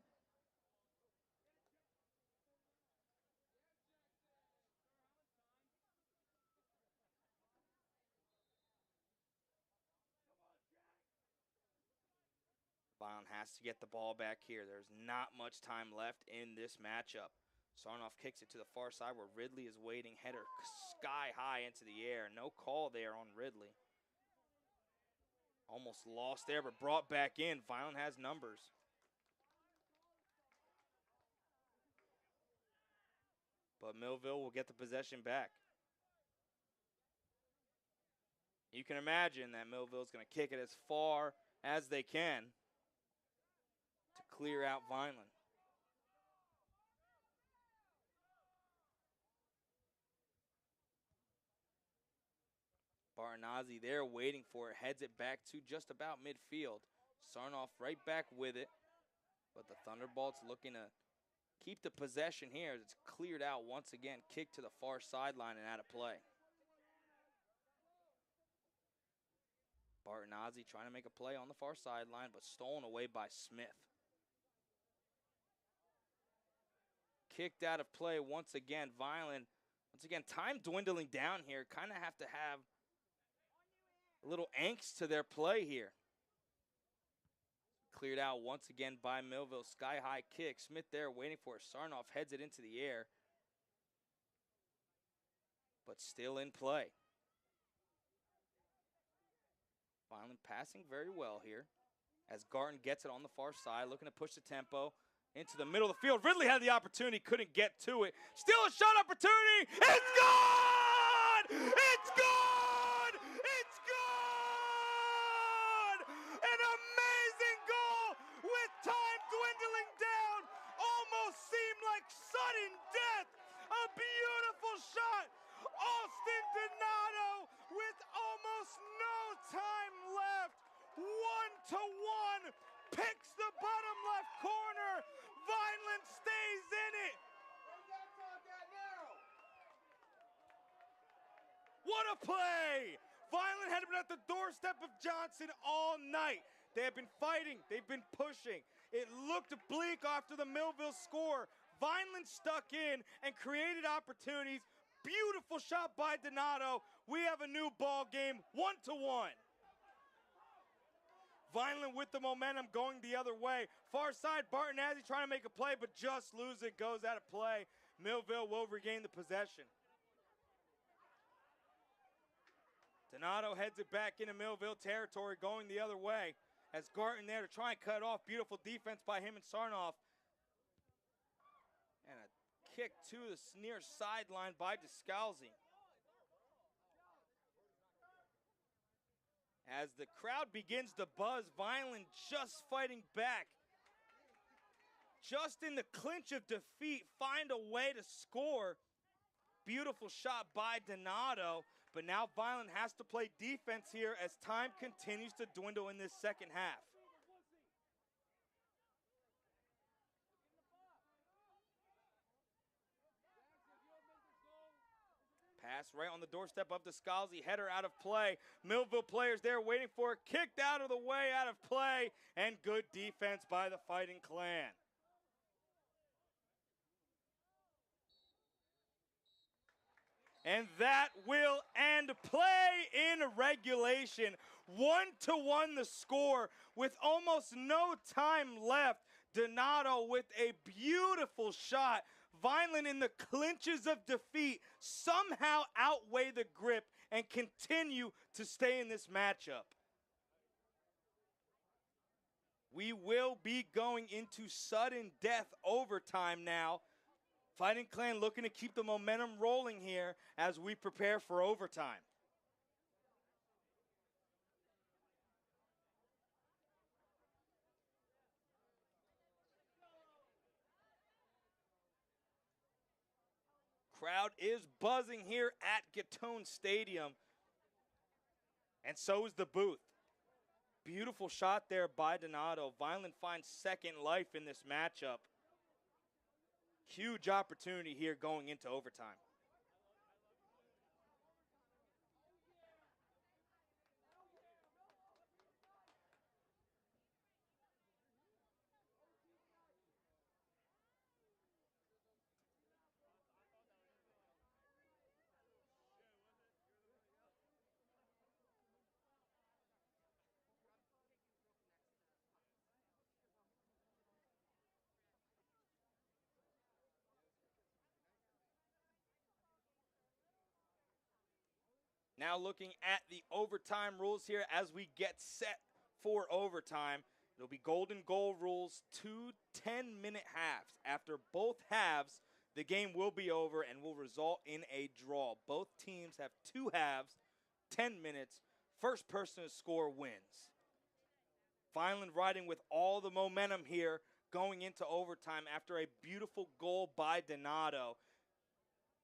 A: Vineland has to get the ball back here. There's not much time left in this matchup. Sarnoff kicks it to the far side where Ridley is waiting. Header sky high into the air. No call there on Ridley. Almost lost there, but brought back in. Vineland has numbers. But Millville will get the possession back. You can imagine that Millville's going to kick it as far as they can to clear out Vineland. Bertinazzi there waiting for it, heads it back to just about midfield. Sarnoff right back with it, but the Thunderbolts looking to keep the possession here. It's cleared out once again, kicked to the far sideline and out of play. Bertinazzi trying to make a play on the far sideline, but stolen away by Smith. Kicked out of play once again. Vineland, once again, time dwindling down here. Kind of have to have a little angst to their play here. Cleared out once again by Millville. Sky high kick. Smith there waiting for it. Sarnoff heads it into the air. But still in play. Vineland passing very well here. As Garton gets it on the far side. Looking to push the tempo into the middle of the field. Ridley had the opportunity. Couldn't get to it. Still a shot opportunity. It's gone! It's gone! It's gone! An amazing goal with time dwindling down. Almost seemed like sudden death. A beautiful Out of play! Vineland had been at the doorstep of Johnson all night. They have been fighting. They've been pushing. It looked bleak after the Millville score. Vineland stuck in and created opportunities. Beautiful shot by Donato. We have a new ball game, 1-1. Vineland with the momentum going the other way. Far side, Bartonazzi trying to make a play, but just loses it, goes out of play. Millville will regain the possession. Donato heads it back into Millville territory, going the other way. As Garton there to try and cut off. Beautiful defense by him and Sarnoff. And a kick to the near sideline by Descalzi. As the crowd begins to buzz, Vineland just fighting back. Just in the clinch of defeat, find a way to score. Beautiful shot by Donato, but now Vineland has to play defense here as time continues to dwindle in this second half. Pass right on the doorstep of Descalzi, header out of play. Millville players there waiting for it, kicked out of the way, out of play, and good defense by the Fighting Clan. And that will end play in regulation. 1-1 the score with almost no time left. Donato with a beautiful shot. Vineland in the clinches of defeat somehow outweigh the grip and continue to stay in this matchup. We will be going into sudden death overtime now. Fighting Clan looking to keep the momentum rolling here as we prepare for overtime. Crowd is buzzing here at Gittone Stadium, and so is the booth. Beautiful shot there by Donato. Vineland finds second life in this matchup. Huge opportunity here going into overtime. Now looking at the overtime rules here as we get set for overtime. It'll be golden goal rules, 2 10-minute halves. After both halves, the game will be over and will result in a draw. Both teams have 2 halves, 10 minutes. First person to score wins. Vineland riding with all the momentum here going into overtime after a beautiful goal by Donato.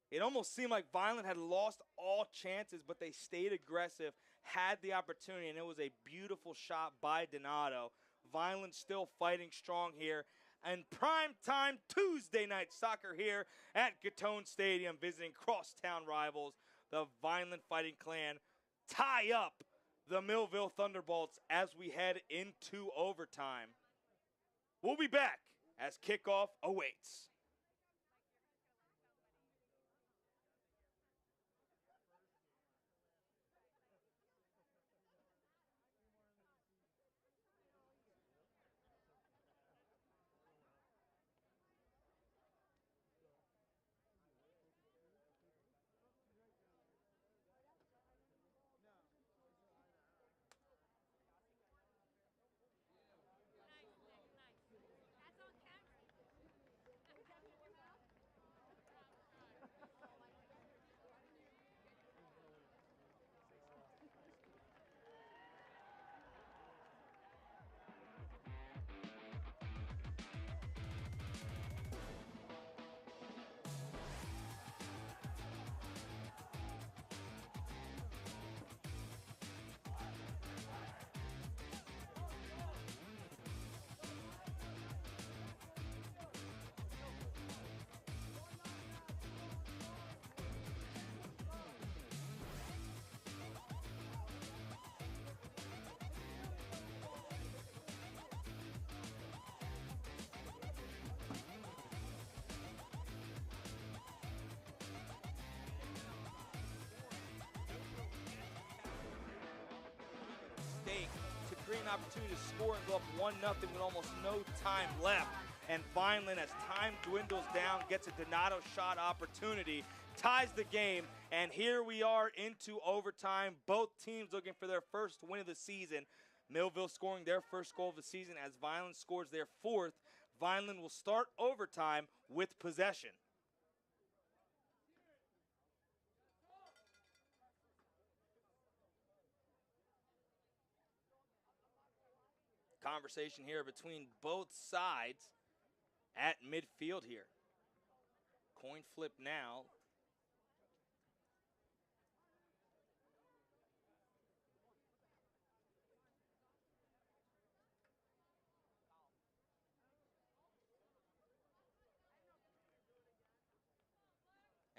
A: It almost seemed like Vineland had lost all chances, but they stayed aggressive, had the opportunity, and it was a beautiful shot by Donato. Vineland still fighting strong here. And primetime Tuesday night soccer here at Gittone Stadium, visiting crosstown rivals. The Vineland Fighting Clan tie up the Millville Thunderbolts as we head into overtime. We'll be back as kickoff awaits. an opportunity to score and go up 1-0 with almost no time left. And Vineland, as time dwindles down, gets a Donato shot opportunity, ties the game, and here we are into overtime. Both teams looking for their first win of the season. Millville scoring their first goal of the season as Vineland scores their fourth. Vineland will start overtime with possession. Conversation here between both sides at midfield here. Coin flip now.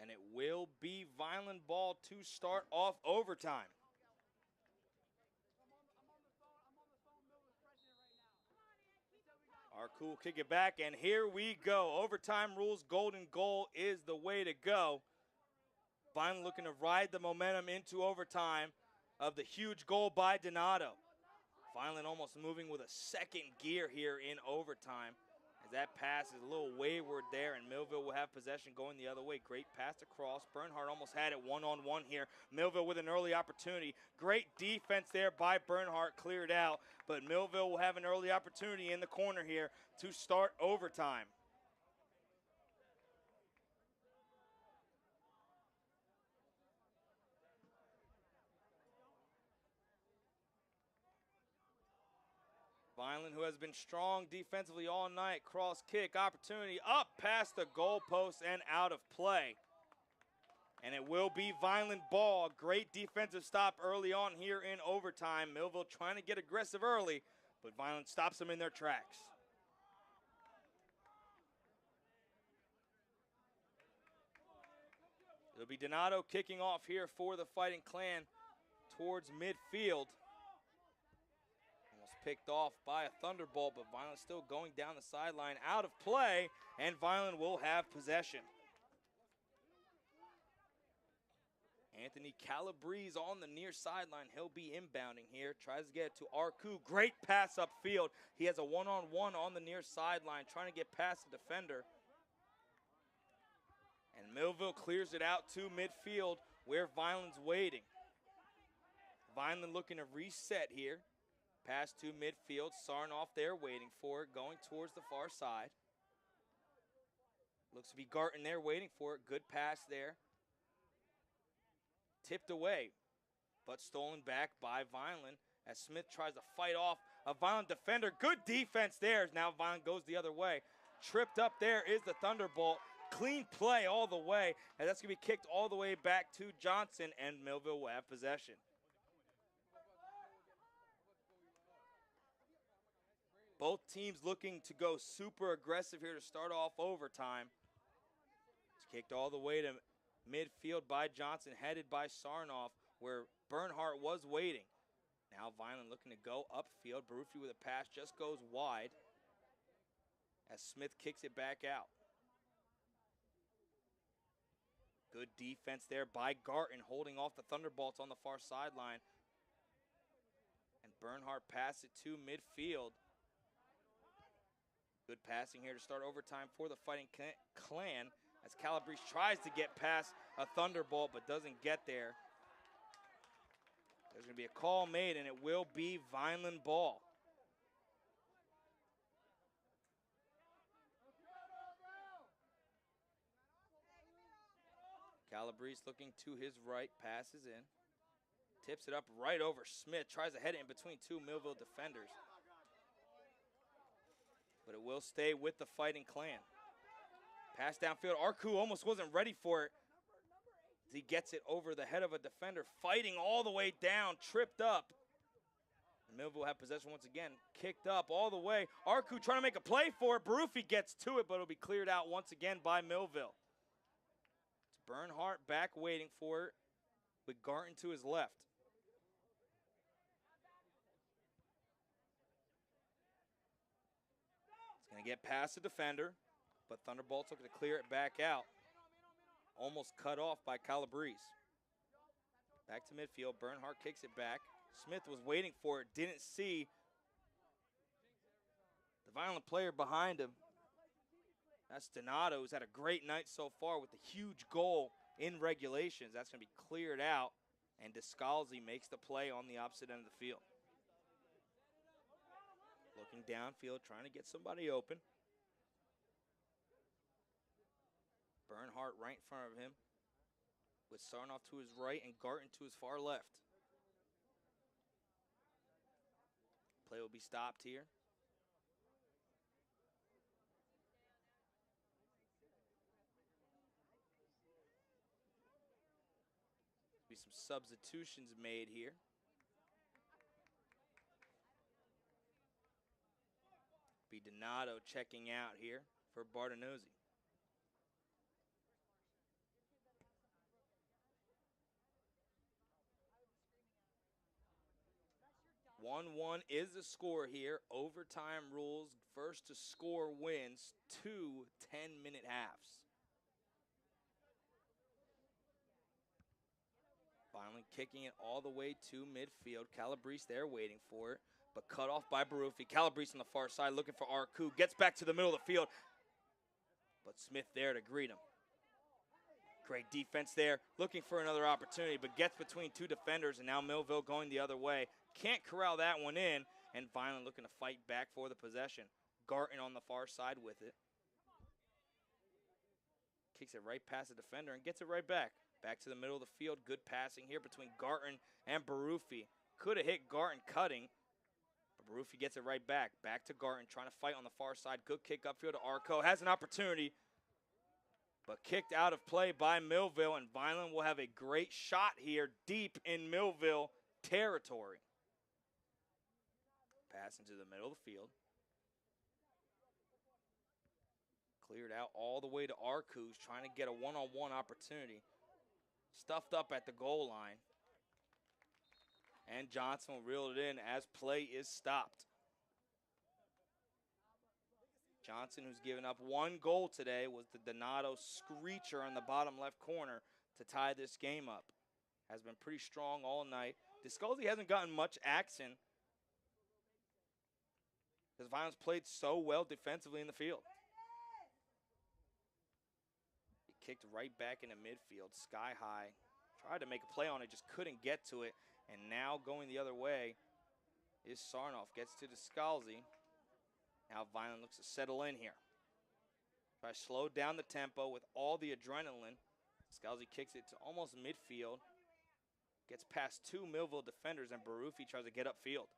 A: And it will be Vineland ball to start off overtime. Arku will kick it back, and here we go. Overtime rules, golden goal is the way to go. Vineland looking to ride the momentum into overtime of the huge goal by Donato. Vineland almost moving with a second gear here in overtime. As that pass is a little wayward there, and Millville will have possession going the other way. Great pass across. Bernhardt almost had it one-on-one here. Millville with an early opportunity. Great defense there by Bernhardt, cleared out. But Millville will have an early opportunity in the corner here to start overtime. Vineland, who has been strong defensively all night, cross kick opportunity up past the goalpost and out of play. And it will be Vineland ball. Great defensive stop early on here in overtime. Millville trying to get aggressive early, but Vineland stops them in their tracks. It'll be Donato kicking off here for the Fighting Clan towards midfield. Picked off by a Thunderbolt, but Vineland still going down the sideline, out of play, and Vineland will have possession. Anthony Calabrese on the near sideline. He'll be inbounding here. Tries to get it to Arku. Great pass upfield. He has a one-on-one on the near sideline, trying to get past the defender. And Millville clears it out to midfield where Vineland's waiting. Vineland looking to reset here. Pass to midfield. Sarnoff there waiting for it, going towards the far side. Looks to be Garton there waiting for it. Good pass there. Tipped away, but stolen back by Vineland as Smith tries to fight off a Vineland defender. Good defense there. Now Vineland goes the other way. Tripped up there is the Thunderbolt. Clean play all the way, and that's going to be kicked all the way back to Johnson, and Millville will have possession. Both teams looking to go super aggressive here to start off overtime. It's kicked all the way to midfield by Johnson, headed by Sarnoff, where Bernhardt was waiting. Now Vineland looking to go upfield. Baruffi with a pass just goes wide as Smith kicks it back out. Good defense there by Garton, holding off the Thunderbolts on the far sideline. And Bernhardt passes it to midfield. Good passing here to start overtime for the Fighting Clan as Calabrese tries to get past a Thunderbolt but doesn't get there. There's going to be a call made, and it will be Vineland ball. Calabrese looking to his right, passes in. Tips it up right over Smith, tries to head it in between two Millville defenders. But it will stay with the Fighting Clan. Pass downfield. Arku almost wasn't ready for it. He gets it over the head of a defender, fighting all the way down, tripped up. Millville have possession once again, kicked up all the way. Arku trying to make a play for it. Baruffi gets to it, but it'll be cleared out once again by Millville. It's Bernhardt back waiting for it with Garton to his left. Going to get past the defender, but Thunderbolts looking to clear it back out. Almost cut off by Calabrese. Back to midfield. Bernhardt kicks it back. Smith was waiting for it, didn't see The Vineland player behind him, that's Donato, who's had a great night so far with a huge goal in regulations. That's going to be cleared out, and Descalzi makes the play on the opposite end of the field. Looking downfield, trying to get somebody open. Bernhardt right in front of him, with Sarnoff to his right and Garton to his far left. Play will be stopped here. Be some substitutions made here. Be Donato checking out here for Bartonozzi. 1-1 is the score here. Overtime rules. First to score wins. 2 10-minute halves. Finally kicking it all the way to midfield. Calabrese there waiting for it, but cut off by Baruffi. Calabrese on the far side looking for Arcu. Gets back to the middle of the field, but Smith there to greet him. Great defense there, looking for another opportunity, but gets between two defenders, and now Millville going the other way. Can't corral that one in, and Vineland looking to fight back for the possession. Garton on the far side with it. Kicks it right past the defender and gets it right back. Back to the middle of the field. Good passing here between Garton and Baruffi. Could have hit Garton cutting, but Baruffi gets it right back. Back to Garton, trying to fight on the far side. Good kick upfield to Arco. Has an opportunity, but kicked out of play by Millville, and Vineland will have a great shot here deep in Millville territory. Pass into the middle of the field. Cleared out all the way to Arcus, trying to get a one-on-one opportunity. Stuffed up at the goal line. And Johnson will reel it in as play is stopped. Johnson, who's given up one goal today, was the Donato screecher in the bottom left corner to tie this game up. Has been pretty strong all night. Descalzi hasn't gotten much action because Vineland's played so well defensively in the field. Kicked right back into midfield, sky high. Tried to make a play on it, just couldn't get to it. And now going the other way is Sarnoff. Gets to Descalzi. Now Vineland looks to settle in here. Try to slow down the tempo with all the adrenaline. Descalzi kicks it to almost midfield. Gets past two Millville defenders, and Baruffi tries to get upfield.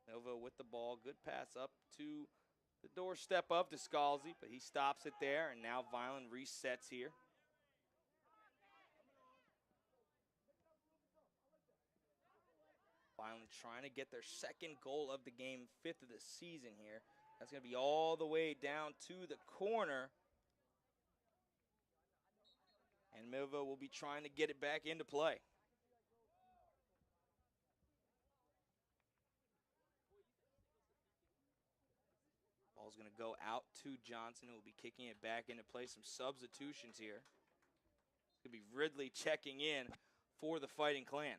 A: Millville with the ball. Good pass up to the doorstep of Descalzi, but he stops it there, and now Vineland resets here. Vineland trying to get their second goal of the game, 5th of the season here. That's going to be all the way down to the corner. And Millville will be trying to get it back into play. Ball's going to go out to Johnson, who will be kicking it back into play. Some substitutions here. It's going to be Ridley checking in for the Fighting Clan.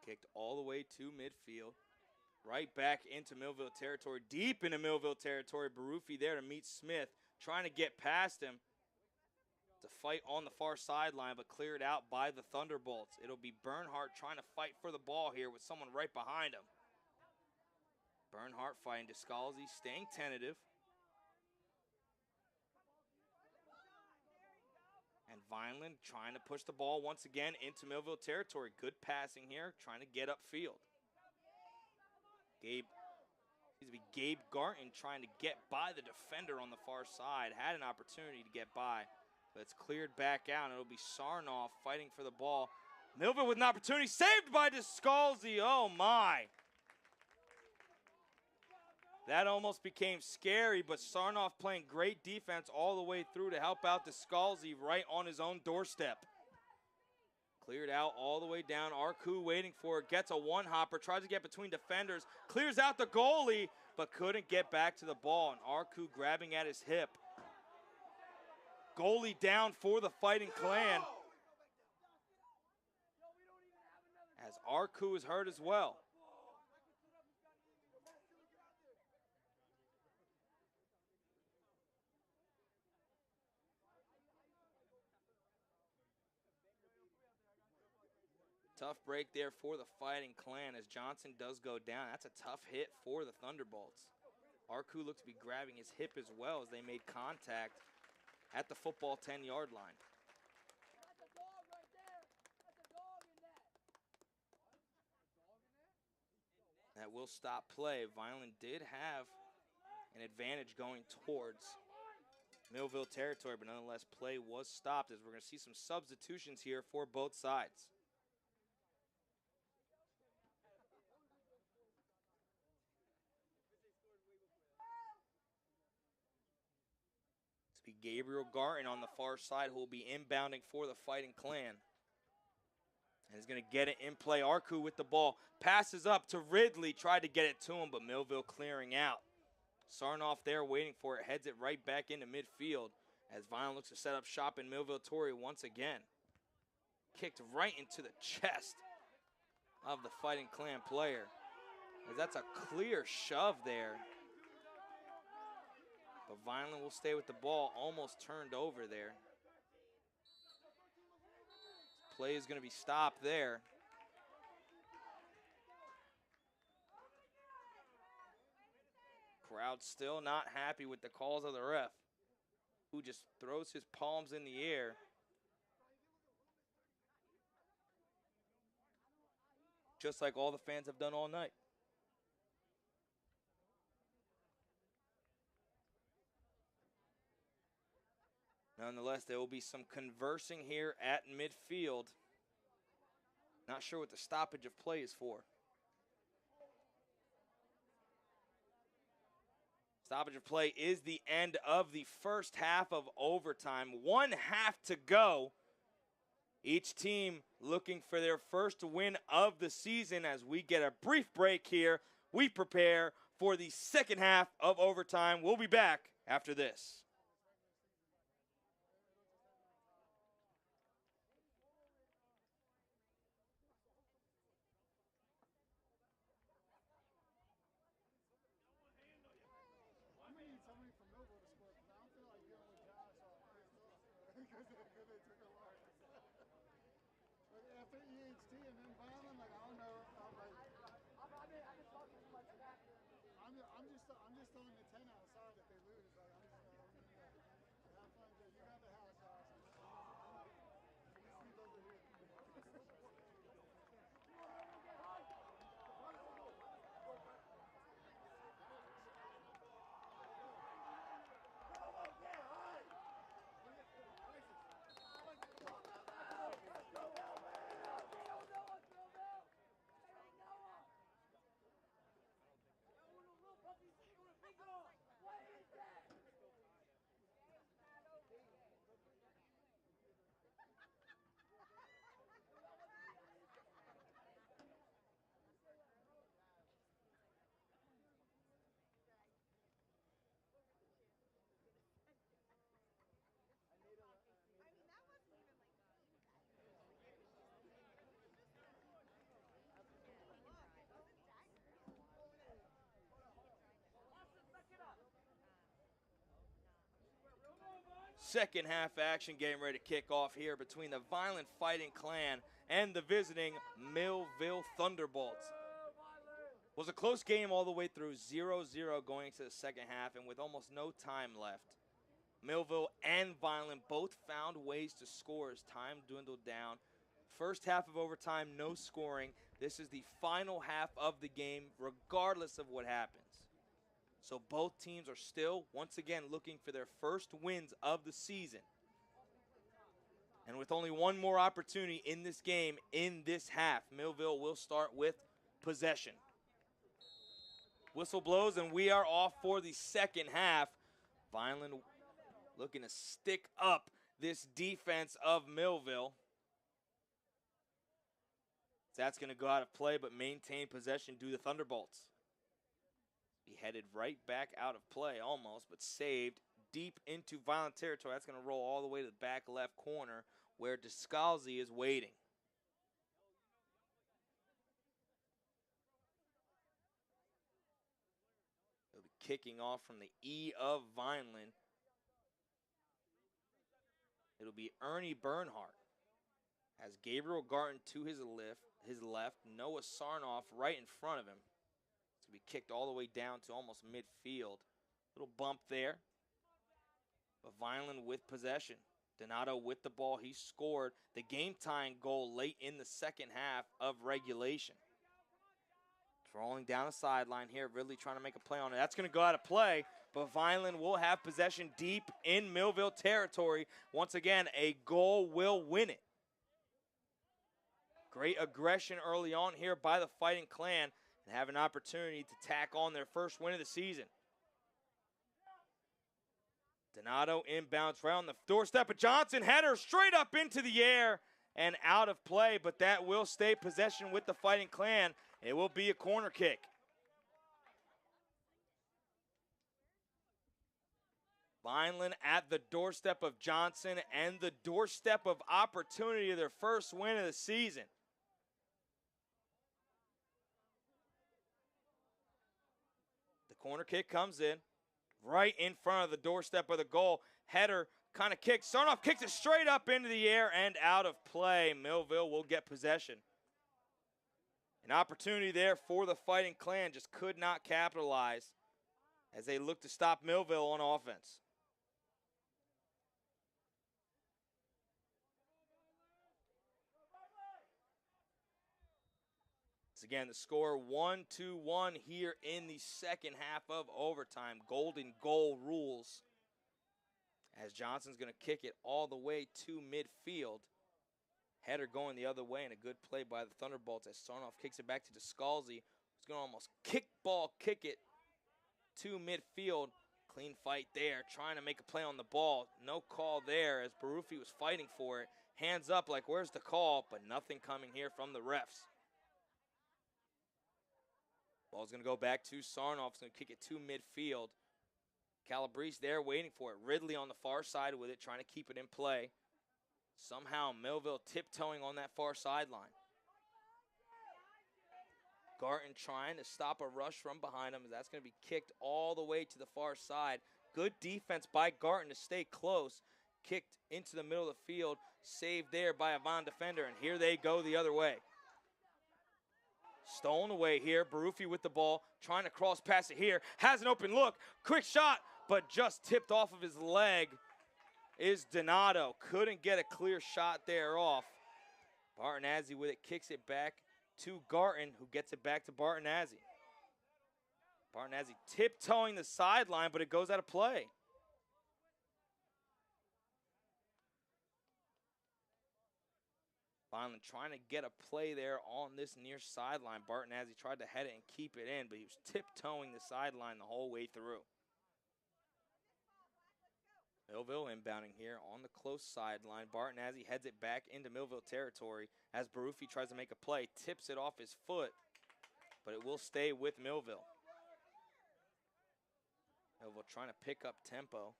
A: Kicked all the way to midfield. Right back into Millville territory. Deep into Millville territory. Baruffi there to meet Smith. Trying to get past him to fight on the far sideline, but cleared out by the Thunderbolts. It'll be Bernhardt trying to fight for the ball here with someone right behind him. Bernhardt fighting Descalzi, staying tentative. And Vineland trying to push the ball once again into Millville territory. Good passing here, trying to get upfield. Gabe Garton trying to get by the defender on the far side. Had an opportunity to get by, but it's cleared back out, and it'll be Sarnoff fighting for the ball. Millville with an opportunity, saved by Descalzi. Oh my. That almost became scary, but Sarnoff playing great defense all the way through to help out Descalzi right on his own doorstep. Cleared out all the way down. Arcu waiting for it. Gets a one-hopper. Tries to get between defenders. Clears out the goalie, but couldn't get back to the ball. And Arcu grabbing at his hip. goalie down for the Fighting Clan, as Arku is hurt as well. Tough break there for the Fighting Clan as Johnson does go down. That's a tough hit for the Thunderbolts. Arku looks to be grabbing his hip as well as they made contact at the football 10-yard line. That will stop play. Vineland did have an advantage going towards Millville territory, but nonetheless play was stopped as we're going to see some substitutions here for both sides. It's be Gabriel Garton on the far side who will be inbounding for the Fighting Clan. And he's going to get it in play. Arku with the ball. Passes up to Ridley. Tried to get it to him, but Millville clearing out. Sarnoff there waiting for it. Heads it right back into midfield as Vineland looks to set up shop in Millville Tory once again. Kicked right into the chest of the Fighting Clan player. As that's a clear shove there. But Vineland will stay with the ball. Almost turned over there. Play is going to be stopped there. Crowd still not happy with the calls of the ref, who just throws his palms in the air. Just like all the fans have done all night. Nonetheless, there will be some conversing here at midfield. Not sure what the stoppage of play is for. Stoppage of play is the end of the first half of overtime. 1 half to go. Each team looking for their first win of the season. As we get a brief break here, we prepare for the second half of overtime. We'll be back after this.
B: After EHT and then Vineland, like I don't know, I'm just on the 10 outside if they lose. Like I'm just have fun. You got the house, guys. Just leave over here.
A: Second half action getting ready to kick off here between the Vineland Fighting Clan and the visiting Millville Thunderbolts. It was a close game all the way through, 0-0 going into the second half, and with almost no time left, Millville and Vineland both found ways to score as time dwindled down. First half of overtime, no scoring. This is the final half of the game, regardless of what happens. So both teams are still, once again, looking for their first wins of the season. And with only one more opportunity in this game, in this half, Millville will start with possession. Whistle blows, and we are off for the second half. Vineland looking to stick up this defense of Millville. That's going to go out of play, but maintain possession do the Thunderbolts. He headed right back out of play almost, but saved deep into Vineland territory. That's going to roll all the way to the back left corner where Descalzi is waiting. He'll be kicking off from the E of Vineland. It'll be Ernie Bernhardt. Has Gabriel Garton to his left, Noah Sarnoff right in front of him. It's going to be kicked all the way down to almost midfield. Little bump there. But Vineland with possession. Donato with the ball. He scored the game-tying goal late in the second half of regulation. Rolling down the sideline here. Ridley trying to make a play on it. That's going to go out of play. But Vineland will have possession deep in Millville territory. Once again, a goal will win it. Great aggression early on here by the Fighting Clan and have an opportunity to tack on their first win of the season. Donato inbounds right on the doorstep of Johnson. Header straight up into the air and out of play, but that will stay possession with the Fighting Clan. It will be a corner kick. Vineland at the doorstep of Johnson and the doorstep of opportunity of their first win of the season. The corner kick comes in right in front of the doorstep of the goal. Header kind of kicks. Sarnoff kicks it straight up into the air and out of play. Millville will get possession. An opportunity there for the Fighting Clan, just could not capitalize as they look to stop Millville on offense. Again, the score 1-1 here in the second half of overtime. Golden goal rules as Johnson's going to kick it all the way to midfield. Header going the other way and a good play by the Thunderbolts as Sarnoff kicks it back to Descalzi. He's going to almost kick it to midfield. Clean fight there, trying to make a play on the ball. No call there as Baruffi was fighting for it. Hands up like, where's the call? But nothing coming here from the refs. Ball's going to go back to Sarnoff. He's going to kick it to midfield. Calabrese there waiting for it. Ridley on the far side with it, trying to keep it in play. Somehow Millville tiptoeing on that far sideline. Garton trying to stop a rush from behind him. That's going to be kicked all the way to the far side. Good defense by Garton to stay close. Kicked into the middle of the field. Saved there by a Vine defender, and here they go the other way. Stolen away here. Baruffi with the ball, trying to cross pass it here. Has an open look. Quick shot, but just tipped off of his leg is Donato. Couldn't get a clear shot there off. Bartonazzi with it, kicks it back to Garton, who gets it back to Bartonazzi. Bartonazzi tiptoeing the sideline, but it goes out of play. Vineland trying to get a play there on this near sideline. Bartonazzi tried to head it and keep it in, but he was tiptoeing the sideline the whole way through. Millville inbounding here on the close sideline. Bartonazzi heads it back into Millville territory as Baruffi tries to make a play. Tips it off his foot, but it will stay with Millville. Millville trying to pick up tempo.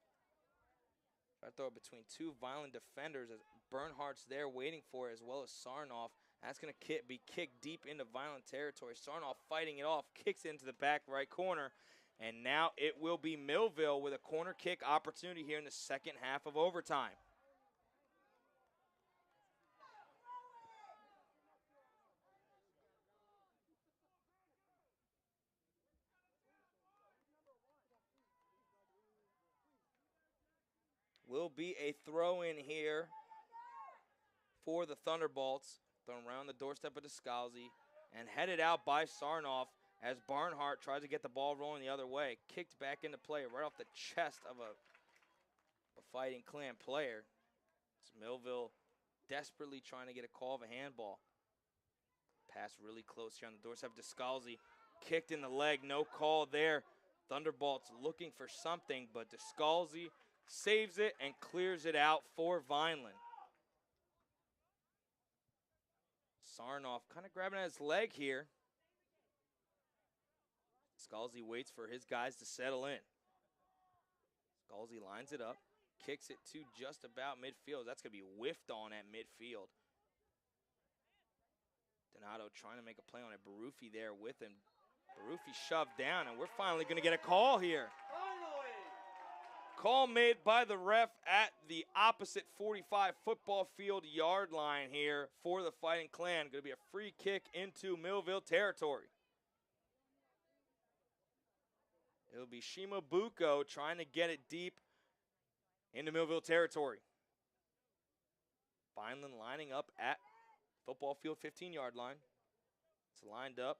A: Try to throw it between two Vineland defenders as Bernhardt's there waiting for it, as well as Sarnoff. That's going to be kicked deep into Vineland territory. Sarnoff fighting it off, kicks it into the back right corner. And now it will be Millville with a corner kick opportunity here in the second half of overtime. Will be a throw-in here for the Thunderbolts. Thrown around the doorstep of Descalzi and headed out by Sarnoff as Barnhart tries to get the ball rolling the other way. Kicked back into play right off the chest of a Fighting Clan player. It's Millville desperately trying to get a call of a handball. Pass really close here on the doorstep. Descalzi kicked in the leg. No call there. Thunderbolts looking for something, but Descalzi saves it and clears it out for Vineland. Sarnoff kind of grabbing at his leg here. Scalzi waits for his guys to settle in. Halsey lines it up, kicks it to just about midfield. That's going to be whiffed on at midfield. Donato trying to make a play on it. Barufi there with him. Barufi shoved down, and we're finally going to get a call here. Call made by the ref at the opposite 45 football field yard line here for the Fighting Clan. Going to be a free kick into Millville territory. It'll be Shimabuko trying to get it deep into Millville territory. Vineland lining up at football field 15-yard line. It's lined up,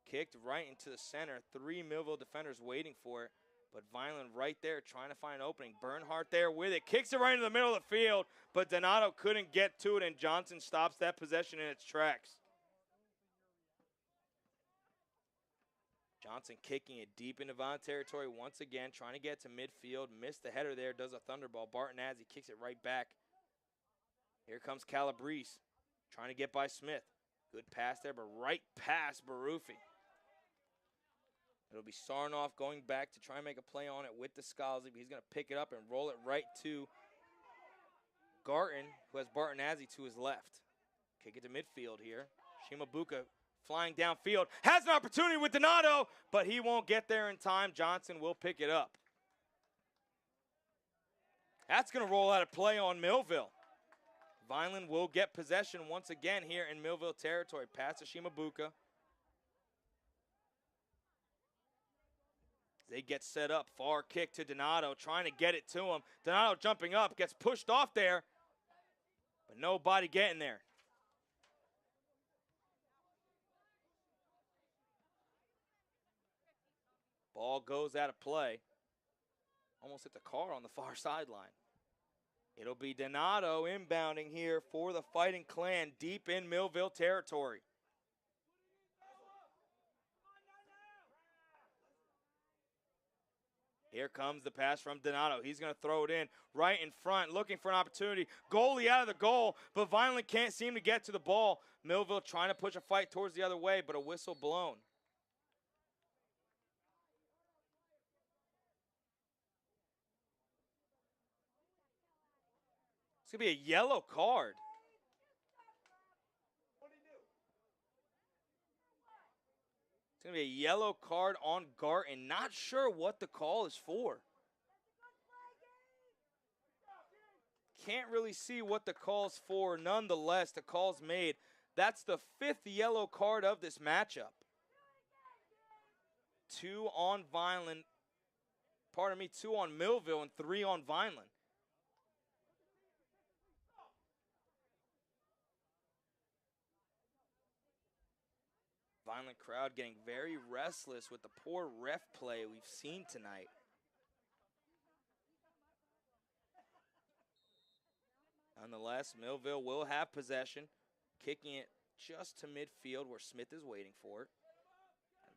A: kicked right into the center. 3 Millville defenders waiting for it, but Vineland right there trying to find an opening. Bernhardt there with it, kicks it right into the middle of the field, but Donato couldn't get to it, and Johnson stops that possession in its tracks. Johnson kicking it deep into Vineland territory once again, trying to get to midfield. Missed the header there, does a thunderball. Bartonazzi kicks it right back. Here comes Calabrese, trying to get by Smith. Good pass there, but right past Barufi. It'll be Sarnoff going back to try and make a play on it with the Scalzi, but he's going to pick it up and roll it right to Garton, who has Bartonazzi to his left. Kick it to midfield here. Shimabuka flying downfield, has an opportunity with Donato, but he won't get there in time. Johnson will pick it up. That's going to roll out a play on Millville. Vineland will get possession once again here in Millville territory. Pass to Shimabuka. They get set up, far kick to Donato, trying to get it to him. Donato jumping up, gets pushed off there, but nobody getting there. Ball goes out of play. Almost hit the car on the far sideline. It'll be Donato inbounding here for the Fighting Clan deep in Millville territory. Here comes the pass from Donato. He's going to throw it in right in front, looking for an opportunity. Goalie out of the goal, but Vineland can't seem to get to the ball. Millville trying to push a fight towards the other way, but a whistle blown. It's going to be a yellow card. It's going to be a yellow card on Garton. Not sure what the call is for. Can't really see what the call's for. Nonetheless, the call's made. That's the 5th yellow card of this matchup. 2 on Vineland. Pardon me, 2 on Millville and 3 on Vineland. Vineland crowd getting very restless with the poor ref play we've seen tonight. Nonetheless, Millville will have possession, kicking it just to midfield where Smith is waiting for it.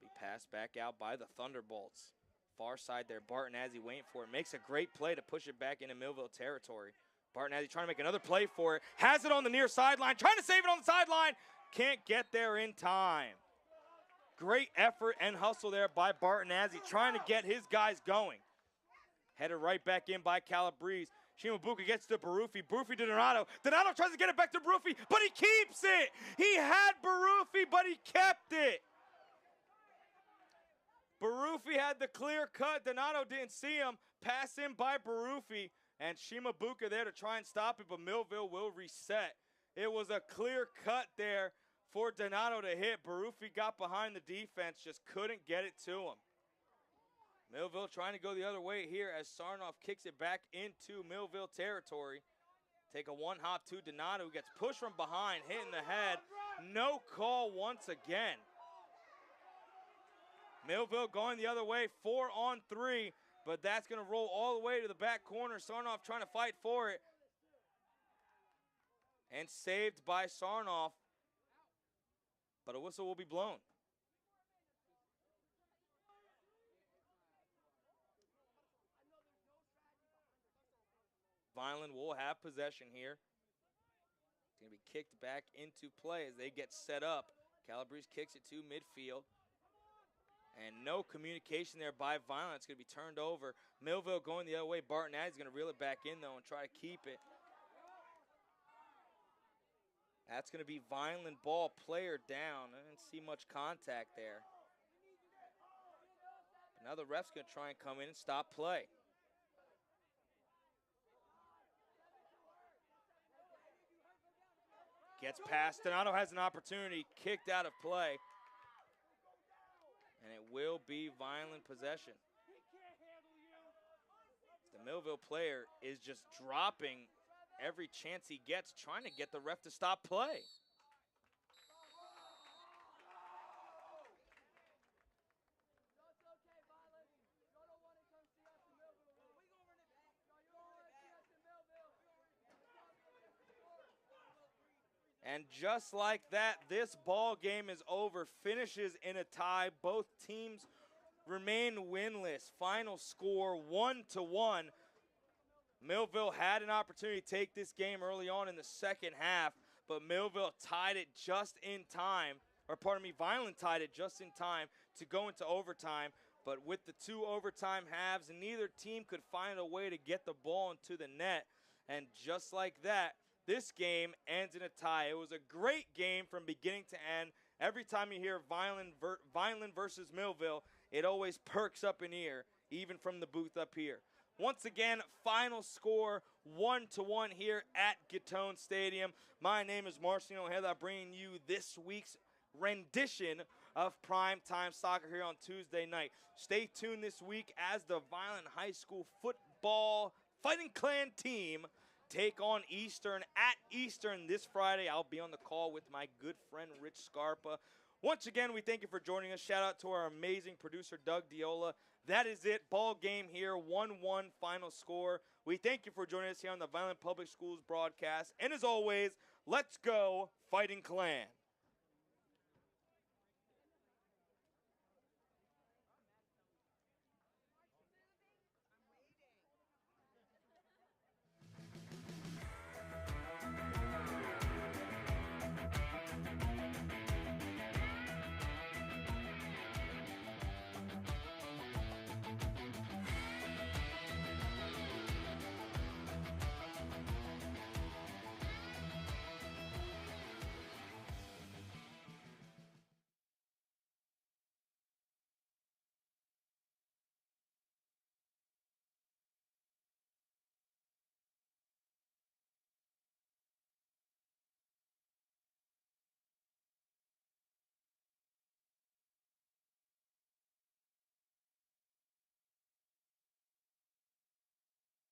A: It'll be passed back out by the Thunderbolts. Far side there, Bartonazzi waiting for it. Makes a great play to push it back into Millville territory. Bartonazzi trying to make another play for it. Has it on the near sideline, trying to save it on the sideline. Can't get there in time. Great effort and hustle there by Bartonazzi, trying to get his guys going. Headed right back in by Calabrese. Shimabuka gets to Barufi. Barufi to Donato. Donato tries to get it back to Barufi, but he keeps it. He had Barufi, but he kept it. Barufi had the clear cut. Donato didn't see him. Pass in by Barufi, and Shimabuka there to try and stop it, but Millville will reset. It was a clear cut there for Donato to hit. Barufi got behind the defense, just couldn't get it to him. Millville trying to go the other way here as Sarnoff kicks it back into Millville territory. Take a one-hop to Donato, who gets pushed from behind, hitting the head. No call once again. Millville going the other way, 4 on 3, but that's going to roll all the way to the back corner. Sarnoff trying to fight for it. And saved by Sarnoff. But a whistle will be blown. Vineland will have possession here. It's going to be kicked back into play as they get set up. Calabrese kicks it to midfield. And no communication there by Vineland. It's going to be turned over. Millville going the other way. Barton Addy's going to reel it back in, though, and try to keep it. That's going to be Vineland ball, player down. I didn't see much contact there. But now the ref's going to try and come in and stop play. Gets past. Donato has an opportunity, kicked out of play. And it will be Vineland possession. The Millville player is just dropping every chance he gets, trying to get the ref to stop play. And just like that, this ball game is over, finishes in a tie. Both teams remain winless. Final score 1-1. Millville had an opportunity to take this game early on in the second half, but Millville tied it just in time, or pardon me, Vineland tied it just in time to go into overtime. But with the 2 overtime halves, neither team could find a way to get the ball into the net. And just like that, this game ends in a tie. It was a great game from beginning to end. Every time you hear Vineland versus Millville, it always perks up an ear, even from the booth up here. Once again, final score 1-1 here at Gittone Stadium. My name is Marcino Ojeda, bringing you this week's rendition of Primetime Soccer here on Tuesday night. Stay tuned this week as the Vineland High School football Fighting Clan team take on Eastern at Eastern this Friday. I'll be on the call with my good friend Rich Scarpa. Once again, we thank you for joining us. Shout out to our amazing producer, Doug Diola. That is it. Ball game here, 1-1 final score. We thank you for joining us here on the Vineland Public Schools broadcast. And as always, let's go Fighting Clan.